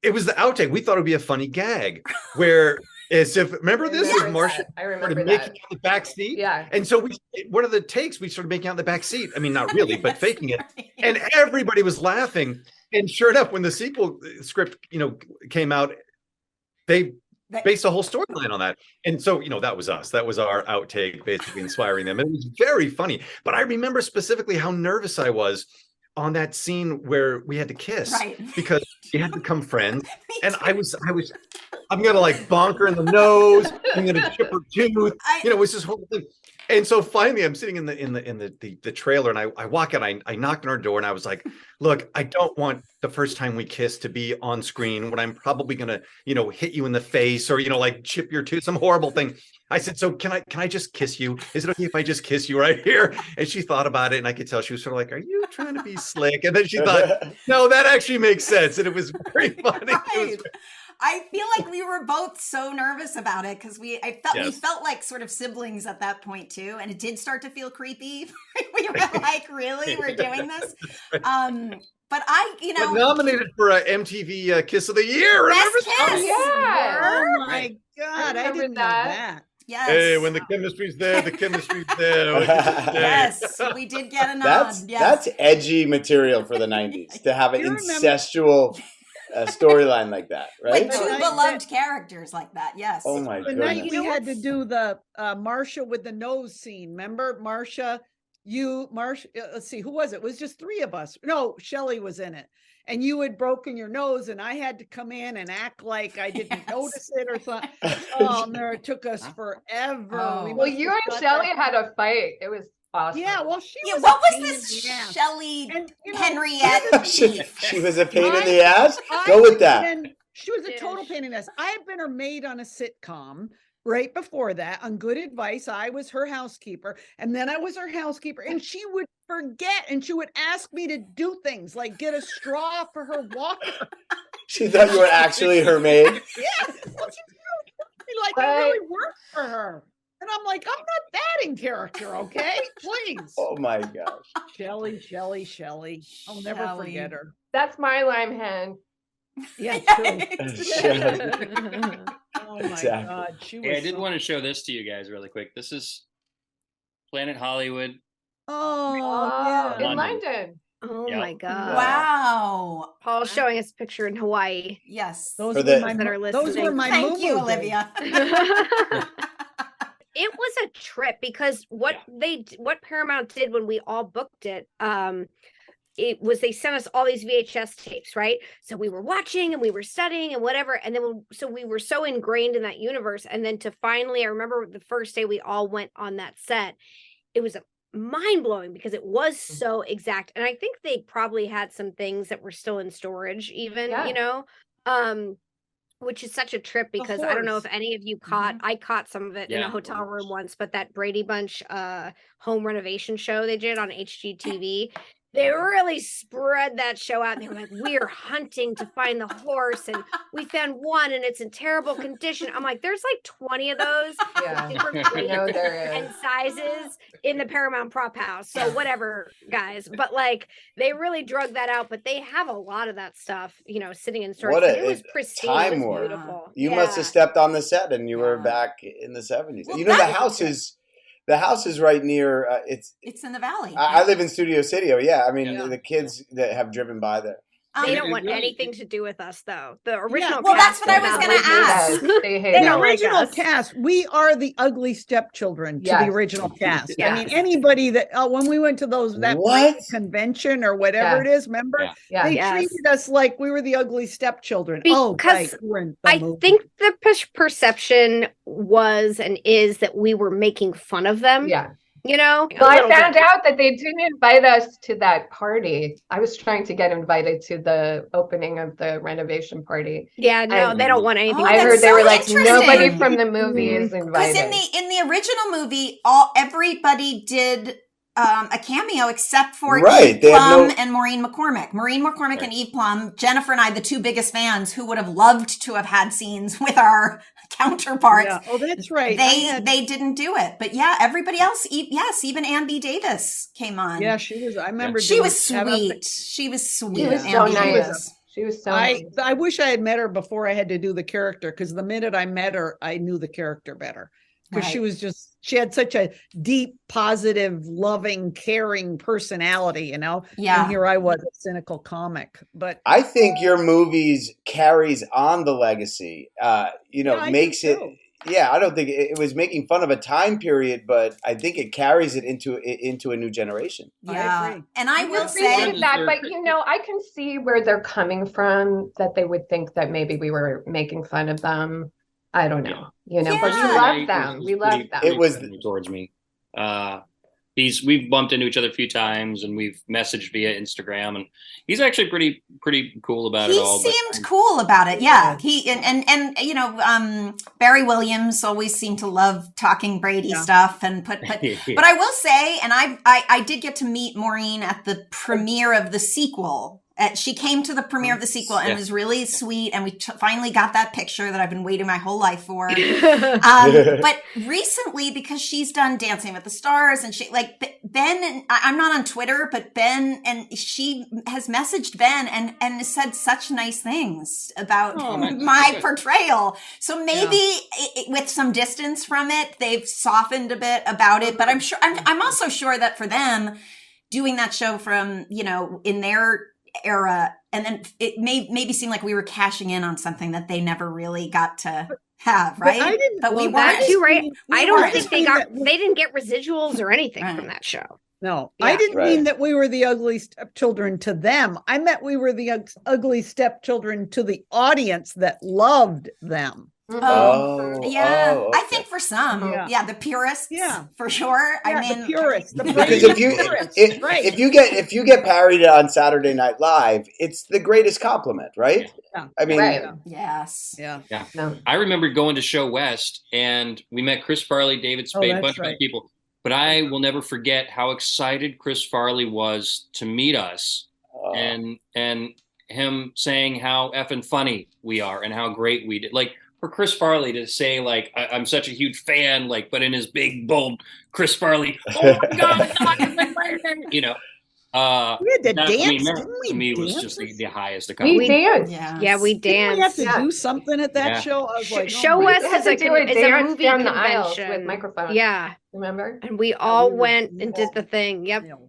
Speaker 5: it was the outtake. We thought it would be a funny gag where as if, remember this?
Speaker 6: Yes.
Speaker 5: Is Marcia
Speaker 6: I remember
Speaker 5: started
Speaker 6: that.
Speaker 5: making out the back seat?
Speaker 6: Yeah.
Speaker 5: And so one of the takes, we started making out in the back seat. I mean, not really, but faking it. And everybody was laughing. And sure enough, when the sequel script, came out, they based a whole storyline on that. And so, that was us. That was our outtake, basically inspiring them. It was very funny. But I remember specifically how nervous I was on that scene where we had to kiss, because we had to become friends. And I'm gonna bonk her in the nose. I'm gonna chip her tooth. It was this whole thing. And so finally, I'm sitting in the trailer, and I walk in. I knocked on her door, and I was like, "Look, I don't want the first time we kiss to be on screen when I'm probably gonna, hit you in the face or chip your tooth, some horrible thing." I said, "So can I just kiss you? Is it okay if I just kiss you right here?" And she thought about it, and I could tell she was sort of like, "Are you trying to be slick?" And then she thought, "No, that actually makes sense," and it was very funny.
Speaker 1: I feel like we were both so nervous about it because we felt like sort of siblings at that point too, and it did start to feel creepy. We were like, really, we're doing this. But
Speaker 5: But nominated for a MTV Kiss of the Year. Remember
Speaker 1: Best
Speaker 5: that?
Speaker 1: Kiss.
Speaker 6: Yeah.
Speaker 4: Oh my God, I didn't know that.
Speaker 1: Yes.
Speaker 5: Hey, when the chemistry's there, the chemistry's there.
Speaker 1: Yes, we did get a nod.
Speaker 3: That's edgy material for the 90s to have an incestual storyline like that, right?
Speaker 1: Like two beloved characters like that, yes.
Speaker 3: Oh my
Speaker 4: The
Speaker 3: goodness.
Speaker 4: night we had to do the Marcia with the nose scene. Remember, Marcia, let's see, who was it? It was just three of us. No, Shelley was in it. And you had broken your nose, and I had to come in and act like I didn't notice it or something. Oh, no, it took us forever.
Speaker 1: Oh.
Speaker 6: Well, you and Shelley had a fight. It was awesome.
Speaker 4: Yeah, well, she was.
Speaker 1: What
Speaker 4: a
Speaker 1: was this
Speaker 4: pain in the ass.
Speaker 1: Shelley
Speaker 4: And,
Speaker 1: Henriette beef?
Speaker 3: she was a pain in the ass. Go with that.
Speaker 4: She was a total pain in the ass. I had been her maid on a sitcom right before that. On Good Advice, I was her housekeeper, and then I was her housekeeper, and she would forget, and she would ask me to do things like get a straw for her water.
Speaker 3: She thought you were actually her maid.
Speaker 4: Yeah, well, I really worked for her. And I'm like, I'm not that in character, okay? Please.
Speaker 3: Oh my gosh.
Speaker 4: Shelley. I'll never forget her.
Speaker 6: That's my lime hen.
Speaker 4: Yeah,
Speaker 3: Shelley.
Speaker 4: Oh my God. She was
Speaker 7: Hey, I did want to show this to you guys really quick. This is Planet Hollywood.
Speaker 4: Oh,
Speaker 6: In
Speaker 4: yeah.
Speaker 6: London.
Speaker 2: Oh
Speaker 7: Yep.
Speaker 2: my God.
Speaker 1: Wow.
Speaker 2: Paul's showing us a picture in Hawaii.
Speaker 1: Yes.
Speaker 4: Those
Speaker 3: For
Speaker 4: were
Speaker 3: the-
Speaker 4: my,
Speaker 2: that are
Speaker 4: those were
Speaker 2: listening.
Speaker 4: my
Speaker 1: Thank you,
Speaker 4: moo-moo days.
Speaker 1: Olivia.
Speaker 2: It was a trip because what Paramount did when we all booked it, it was they sent us all these VHS tapes, right? So we were watching and we were studying and whatever, and then so we were so ingrained in that universe, and then to finally, I remember the first day we all went on that set, it was mind-blowing because it was so exact, and I think they probably had some things that were still in storage even, which is such a trip because I don't know if any of you caught, I caught some of it in a hotel room once, but that Brady Bunch home renovation show they did on HGTV, they really spread that show out. They were like, we're hunting to find the horse, and we found one and it's in terrible condition. I'm like, there's like 20 of those different grades and sizes in the Paramount prop house. So whatever, guys. But like they really drug that out, but they have a lot of that stuff, sitting in storage. It was pristine.
Speaker 3: Time
Speaker 2: It was
Speaker 3: warp.
Speaker 2: beautiful.
Speaker 3: You must have stepped on the set and you were back in the 70s.
Speaker 1: Well,
Speaker 3: The house is right near. It's
Speaker 1: in the valley.
Speaker 3: I live in Studio City. I mean, the kids that have driven by there.
Speaker 2: They don't want anything to do with us, though. The original
Speaker 1: well,
Speaker 2: cast
Speaker 1: that's what I was going to ask.
Speaker 6: They hate
Speaker 4: The
Speaker 6: us.
Speaker 4: original cast, we are the ugly stepchildren to the original cast. I mean, anybody that when we went to that convention or whatever it is, remember? They treated us like we were the ugly stepchildren.
Speaker 2: Because I think the perception was and is that we were making fun of them.
Speaker 6: Yeah.
Speaker 2: Well,
Speaker 6: I found out that they didn't invite us to that party. I was trying to get invited to the opening of the renovation party.
Speaker 2: Yeah, no, they don't want anything.
Speaker 6: I heard they were like, nobody from the movie is invited.
Speaker 1: Because in the original movie, everybody did a cameo except for
Speaker 3: Right,
Speaker 1: Eve
Speaker 3: they have
Speaker 1: Plum
Speaker 3: no-
Speaker 1: and Maureen McCormick. Maureen McCormick
Speaker 7: Right.
Speaker 1: and Eve Plum, Jennifer and I, the two biggest fans who would have loved to have had scenes with our counterparts.
Speaker 4: Yeah. Oh, that's right.
Speaker 1: They didn't do it. But yeah, everybody else, yes, even Ann B. Davis came on.
Speaker 4: Yeah, she was. I remember.
Speaker 1: She
Speaker 4: doing
Speaker 1: was
Speaker 4: Have a-
Speaker 1: sweet. She was sweet.
Speaker 6: She was
Speaker 1: Ann
Speaker 6: so
Speaker 1: B.
Speaker 6: nice.
Speaker 1: Davis.
Speaker 6: She was so nice.
Speaker 4: I wish I had met her before I had to do the character, because the minute I met her, I knew the character better. Because she
Speaker 1: Right.
Speaker 4: was just, she had such a deep, positive, loving, caring personality, you know?
Speaker 1: Yeah.
Speaker 4: And here I was, a cynical comic. But
Speaker 3: I think your movies carries on the legacy. You know,
Speaker 4: Yeah, I do
Speaker 3: makes it.
Speaker 4: too.
Speaker 3: Yeah, I don't think it was making fun of a time period, but I think it carries it into a new generation.
Speaker 4: I
Speaker 1: Yeah.
Speaker 4: agree.
Speaker 1: And I
Speaker 6: I
Speaker 1: will
Speaker 6: appreciate
Speaker 1: say,
Speaker 6: that, but I can see where they're coming from, that they would think that maybe we were making fun of them. I don't know, but we
Speaker 1: Yeah.
Speaker 6: love them. We love them.
Speaker 3: It was-
Speaker 7: friendly towards me. We've bumped into each other a few times, and we've messaged via Instagram, and he's actually pretty cool about
Speaker 1: he
Speaker 7: it all.
Speaker 1: seemed cool about it. Yeah. He and Barry Williams always seemed to love talking Brady
Speaker 4: Yeah.
Speaker 1: stuff but I will say, and I did get to meet Maureen at the premiere of the sequel. She came to the premiere of the sequel and
Speaker 7: Yeah.
Speaker 1: it was really sweet. And we finally got that picture that I've been waiting my whole life for. But recently, because she's done Dancing with the Stars and she Ben, and I'm not on Twitter, but Ben, and she has messaged Ben and said such nice things about
Speaker 4: Oh,
Speaker 1: my portrayal. So maybe with some distance from it, they've softened a bit about it. But I'm also sure that for them, doing that show from, in their era, and then it maybe seem like we were cashing in on something that they never really got to have, right?
Speaker 4: I didn't-
Speaker 1: But we
Speaker 4: well,
Speaker 1: weren't.
Speaker 2: That too, right?
Speaker 1: we
Speaker 2: I don't
Speaker 1: weren't.
Speaker 2: think they didn't get residuals or anything
Speaker 1: Right.
Speaker 2: from that show.
Speaker 4: No,
Speaker 2: Yeah.
Speaker 4: I didn't
Speaker 3: Right.
Speaker 4: mean that we were the ugly stepchildren to them. I meant we were the ugly stepchildren to the audience that loved them.
Speaker 6: Mhm.
Speaker 3: Oh,
Speaker 1: Yeah,
Speaker 3: oh,
Speaker 1: I
Speaker 3: okay.
Speaker 1: think for some,
Speaker 4: Yeah.
Speaker 1: the purists,
Speaker 4: Yeah.
Speaker 1: for sure. I
Speaker 4: Yeah,
Speaker 1: mean,
Speaker 4: the purists, the
Speaker 3: Because
Speaker 4: Brady
Speaker 3: if you
Speaker 4: purists,
Speaker 3: if,
Speaker 4: right?
Speaker 3: if you get parodied on Saturday Night Live, it's the greatest compliment, right?
Speaker 4: Yeah.
Speaker 3: I mean,
Speaker 6: Right.
Speaker 1: yes.
Speaker 4: Yeah.
Speaker 6: No.
Speaker 7: I remember going to Show West, and we met Chris Farley, David Spade, a
Speaker 4: that's
Speaker 7: bunch of other
Speaker 4: right.
Speaker 7: people. But I will never forget how excited Chris Farley was to meet us, and him saying how effing funny we are and how great we did. Like, for Chris Farley to say, like, I'm such a huge fan, like, but in his big, bold Chris Farley, oh my God,
Speaker 4: We had to
Speaker 7: that,
Speaker 4: dance,
Speaker 7: that
Speaker 4: didn't we?
Speaker 7: to me was
Speaker 4: dance
Speaker 7: just
Speaker 4: or
Speaker 7: the highest
Speaker 6: We
Speaker 7: accomplishment.
Speaker 6: danced.
Speaker 1: Yeah.
Speaker 2: Yeah, we
Speaker 4: Didn't we have
Speaker 2: danced.
Speaker 4: to
Speaker 6: Yeah.
Speaker 4: do something at that
Speaker 7: Yeah.
Speaker 4: show? I was like,
Speaker 2: Show
Speaker 4: oh my
Speaker 2: Us
Speaker 6: We had
Speaker 2: is
Speaker 6: to
Speaker 2: like
Speaker 6: do a
Speaker 2: it's a
Speaker 6: dance
Speaker 2: movie
Speaker 6: down the aisles
Speaker 2: convention
Speaker 6: with microphones.
Speaker 2: Yeah,
Speaker 6: Remember?
Speaker 2: and we all
Speaker 4: we were
Speaker 2: went and did
Speaker 4: beautiful.
Speaker 2: the thing. Yep.
Speaker 4: God.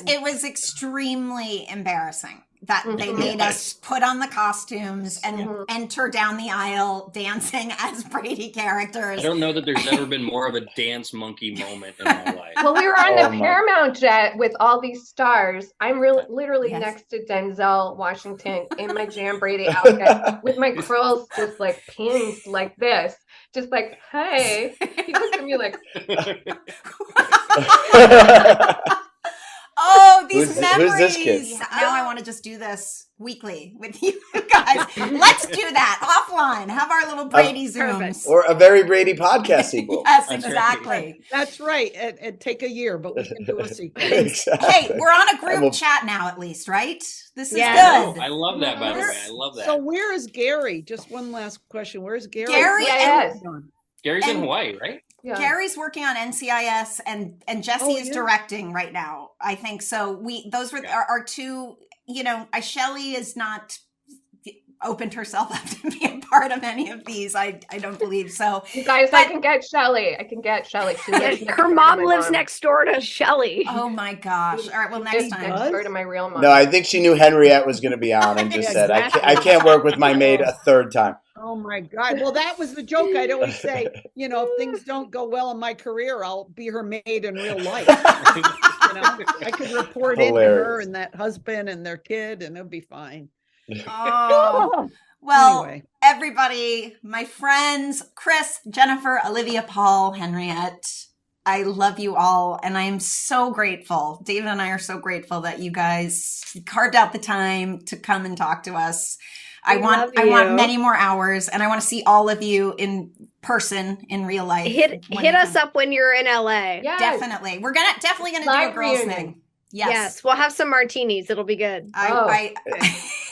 Speaker 1: It was extremely embarrassing that they
Speaker 6: Mhm.
Speaker 1: made us put on the costumes and
Speaker 6: Mhm.
Speaker 1: enter down the aisle dancing as Brady characters.
Speaker 7: I don't know that there's ever been more of a dance monkey moment in my life.
Speaker 6: Well, we were on
Speaker 3: Oh
Speaker 6: the
Speaker 3: my-
Speaker 6: Paramount jet with all these stars. I'm literally
Speaker 1: Yes.
Speaker 6: next to Denzel Washington in my Jam Brady outfit with my curls just like pinned like this. Just like, hey. He looks at me like,
Speaker 1: Oh, these
Speaker 3: Who's
Speaker 1: memories.
Speaker 3: this kid?
Speaker 1: Now I want to just do this weekly with you guys. Let's do that offline. Have our little Brady
Speaker 2: perfect.
Speaker 1: Zooms.
Speaker 3: or a very Brady podcast sequel.
Speaker 1: Yes,
Speaker 7: That's right.
Speaker 1: exactly.
Speaker 4: That's right. It'd take a year, but we can do a sequel.
Speaker 3: Exactly.
Speaker 1: Hey, we're on a
Speaker 3: And
Speaker 1: group
Speaker 3: we'll-
Speaker 1: chat now, at least, right? This is
Speaker 2: Yeah.
Speaker 1: good.
Speaker 7: I love that, by the way. I love that.
Speaker 4: So where is Gary? Just one last question. Where's Gary?
Speaker 1: Gary
Speaker 6: Yes.
Speaker 7: Gary's in
Speaker 1: and-
Speaker 7: Hawaii, right?
Speaker 6: yeah.
Speaker 1: Gary's working on NCIS and Jesse
Speaker 4: Oh,
Speaker 1: is
Speaker 4: yeah.
Speaker 1: directing right now. I think so. Those were our two. Shelley is not opened herself up to be a part of any of these. I don't believe so.
Speaker 6: You guys, I
Speaker 1: But-
Speaker 6: can get Shelly. She lives next
Speaker 2: Her
Speaker 6: door to
Speaker 2: mom
Speaker 6: my
Speaker 2: lives next door to Shelly.
Speaker 1: Oh my gosh! All right. Well,
Speaker 6: She
Speaker 1: next
Speaker 6: lives
Speaker 1: time.
Speaker 6: next door to my real mom.
Speaker 3: No, I think she knew Henriette was going to be on and just
Speaker 4: Yeah,
Speaker 3: said,
Speaker 4: exactly.
Speaker 3: I can't work with my maid a third time.
Speaker 4: Oh my God. Well, that was the joke. I'd always say, if things don't go well in my career, I'll be her maid in real life. I could report into her
Speaker 3: Hilarious.
Speaker 4: and that husband and their kid, and it'll be fine.
Speaker 1: Oh. Well,
Speaker 4: Anyway.
Speaker 1: everybody, my friends, Chris, Jennifer, Olivia, Paul, Henriette, I love you all. And I am so grateful. David and I are so grateful that you guys carved out the time to come and talk to us. I
Speaker 2: We
Speaker 1: want
Speaker 2: love you.
Speaker 1: many more hours, and I want to see all of you in person in real life.
Speaker 2: Hit us up when you're in LA.
Speaker 6: Yes.
Speaker 1: Definitely. We're definitely gonna do
Speaker 6: Live
Speaker 1: a girls
Speaker 6: reunion.
Speaker 1: thing. Yes.
Speaker 2: We'll have some martinis. It'll be good.
Speaker 1: I
Speaker 4: All right.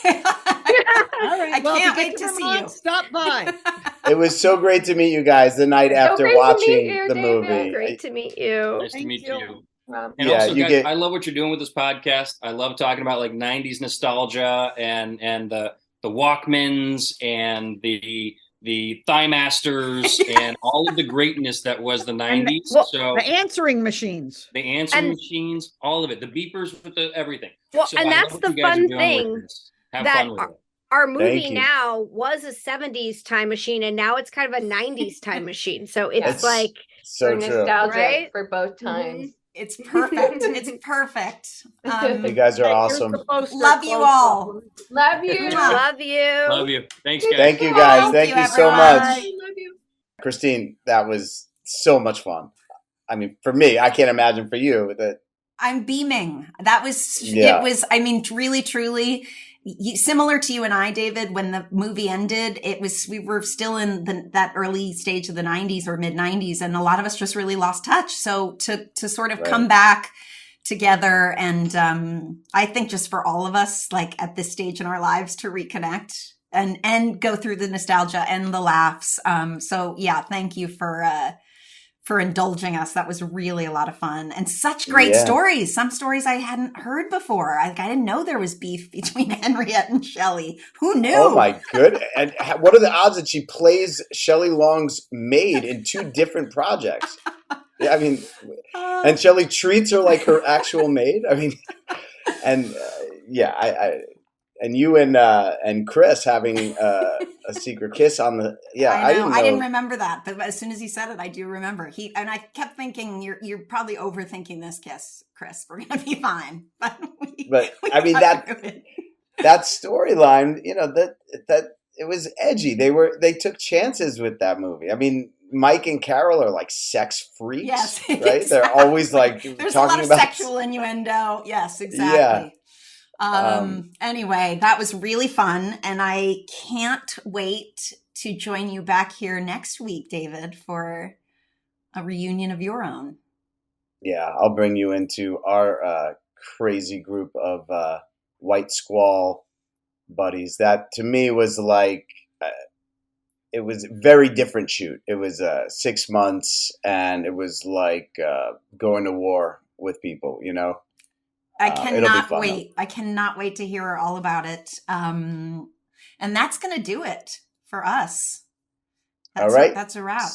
Speaker 1: I
Speaker 4: well, if
Speaker 1: can't
Speaker 4: you
Speaker 1: wait
Speaker 4: get
Speaker 1: to see
Speaker 4: Vermont,
Speaker 1: you.
Speaker 4: Stop by.
Speaker 3: It was so great to meet you guys the night after
Speaker 6: great to meet
Speaker 3: watching
Speaker 6: you,
Speaker 3: the
Speaker 6: David.
Speaker 3: movie.
Speaker 2: Great to meet you.
Speaker 7: Nice to
Speaker 4: Thank
Speaker 7: meet
Speaker 4: you.
Speaker 7: you.
Speaker 6: Well,
Speaker 7: And
Speaker 3: Yeah,
Speaker 7: also,
Speaker 3: you
Speaker 7: guys,
Speaker 3: get-
Speaker 7: I love what you're doing with this podcast. I love talking about like '90s nostalgia and the Walkmans and the Thigh Masters and all of the greatness that was the '90s. So
Speaker 4: The answering machines.
Speaker 7: the answering
Speaker 2: And-
Speaker 7: machines, all of it, the beepers with the everything.
Speaker 2: Well,
Speaker 7: So
Speaker 2: and
Speaker 7: I love
Speaker 2: that's
Speaker 7: what
Speaker 2: the
Speaker 7: you guys are
Speaker 2: fun
Speaker 7: doing
Speaker 2: thing
Speaker 7: with this. Have
Speaker 2: that
Speaker 7: fun with it.
Speaker 2: our movie
Speaker 3: you.
Speaker 2: now was a 70s time machine, and now it's kind of a 90s time machine. So it's
Speaker 6: Yes.
Speaker 2: like,
Speaker 3: So
Speaker 6: for
Speaker 3: true.
Speaker 6: nostalgic
Speaker 2: Right?
Speaker 6: for both times.
Speaker 1: It's perfect. It's perfect.
Speaker 3: You guys are
Speaker 4: Hey, you're
Speaker 3: awesome.
Speaker 4: supposed to
Speaker 1: Love you
Speaker 4: close
Speaker 1: all.
Speaker 4: up.
Speaker 6: Love you.
Speaker 1: Mwah.
Speaker 2: love you.
Speaker 7: Love you. Thanks, guys.
Speaker 3: Thank you guys.
Speaker 1: Thank
Speaker 3: Thank
Speaker 1: you,
Speaker 3: you so
Speaker 1: everyone.
Speaker 3: much.
Speaker 6: Love you.
Speaker 3: Christine, that was so much fun. I mean, for me, I can't imagine for you that.
Speaker 1: I'm beaming. That was,
Speaker 3: Yeah.
Speaker 1: it was, I mean, really, truly similar to you and I, David, when the movie ended, we were still in that early stage of the 90s or mid 90s. And a lot of us just really lost touch. So to sort of
Speaker 3: Right.
Speaker 1: come back together. And I think just for all of us, like at this stage in our lives, to reconnect and go through the nostalgia and the laughs. So yeah, thank you for indulging us. That was really a lot of fun and such great
Speaker 3: Yeah.
Speaker 1: stories. Some stories I hadn't heard before. I didn't know there was beef between Henriette and Shelley. Who knew?
Speaker 3: Oh my good! And what are the odds that she plays Shelley Long's maid in 2 different projects? Yeah, I mean, and Shelley treats her like her actual maid. I mean, and yeah, I and you and Chris having a secret kiss on the
Speaker 1: I
Speaker 3: didn't know.
Speaker 1: I didn't remember that, but as soon as he said it, I do remember. And I kept thinking, you're probably overthinking this kiss, Chris. We're gonna be fine.
Speaker 3: But I mean that storyline, that it was edgy. They took chances with that movie. I mean, Mike and Carol are like sex freaks,
Speaker 1: Yes,
Speaker 3: right?
Speaker 1: exactly.
Speaker 3: They're always like
Speaker 1: There's
Speaker 3: talking
Speaker 1: a lot of
Speaker 3: about
Speaker 1: sexual innuendo. Yes, exactly. Anyway, that was really fun. And I can't wait to join you back here next week, David, for a reunion of your own.
Speaker 3: Yeah, I'll bring you into our crazy group of white squall buddies. That to me was like, it was a very different shoot. It was 6 months, and it was like going to war with people,
Speaker 1: I
Speaker 3: it'll be
Speaker 1: cannot
Speaker 3: fun,
Speaker 1: wait. I cannot wait to hear all about it. And that's going to do it for us.
Speaker 3: All right.
Speaker 1: That's a wrap.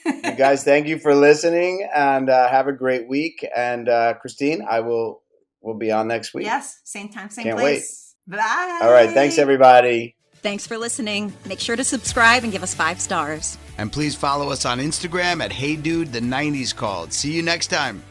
Speaker 3: You guys, thank you for listening, and have a great week. And Christine, we'll be on next week.
Speaker 1: Yes, same time, same
Speaker 3: Can't
Speaker 1: place. Bye.
Speaker 3: All right, thanks everybody.
Speaker 1: Thanks for listening. Make sure to subscribe and give us 5 stars.
Speaker 8: And please follow us on Instagram at Hey Dude, the 90s Called. See you next time.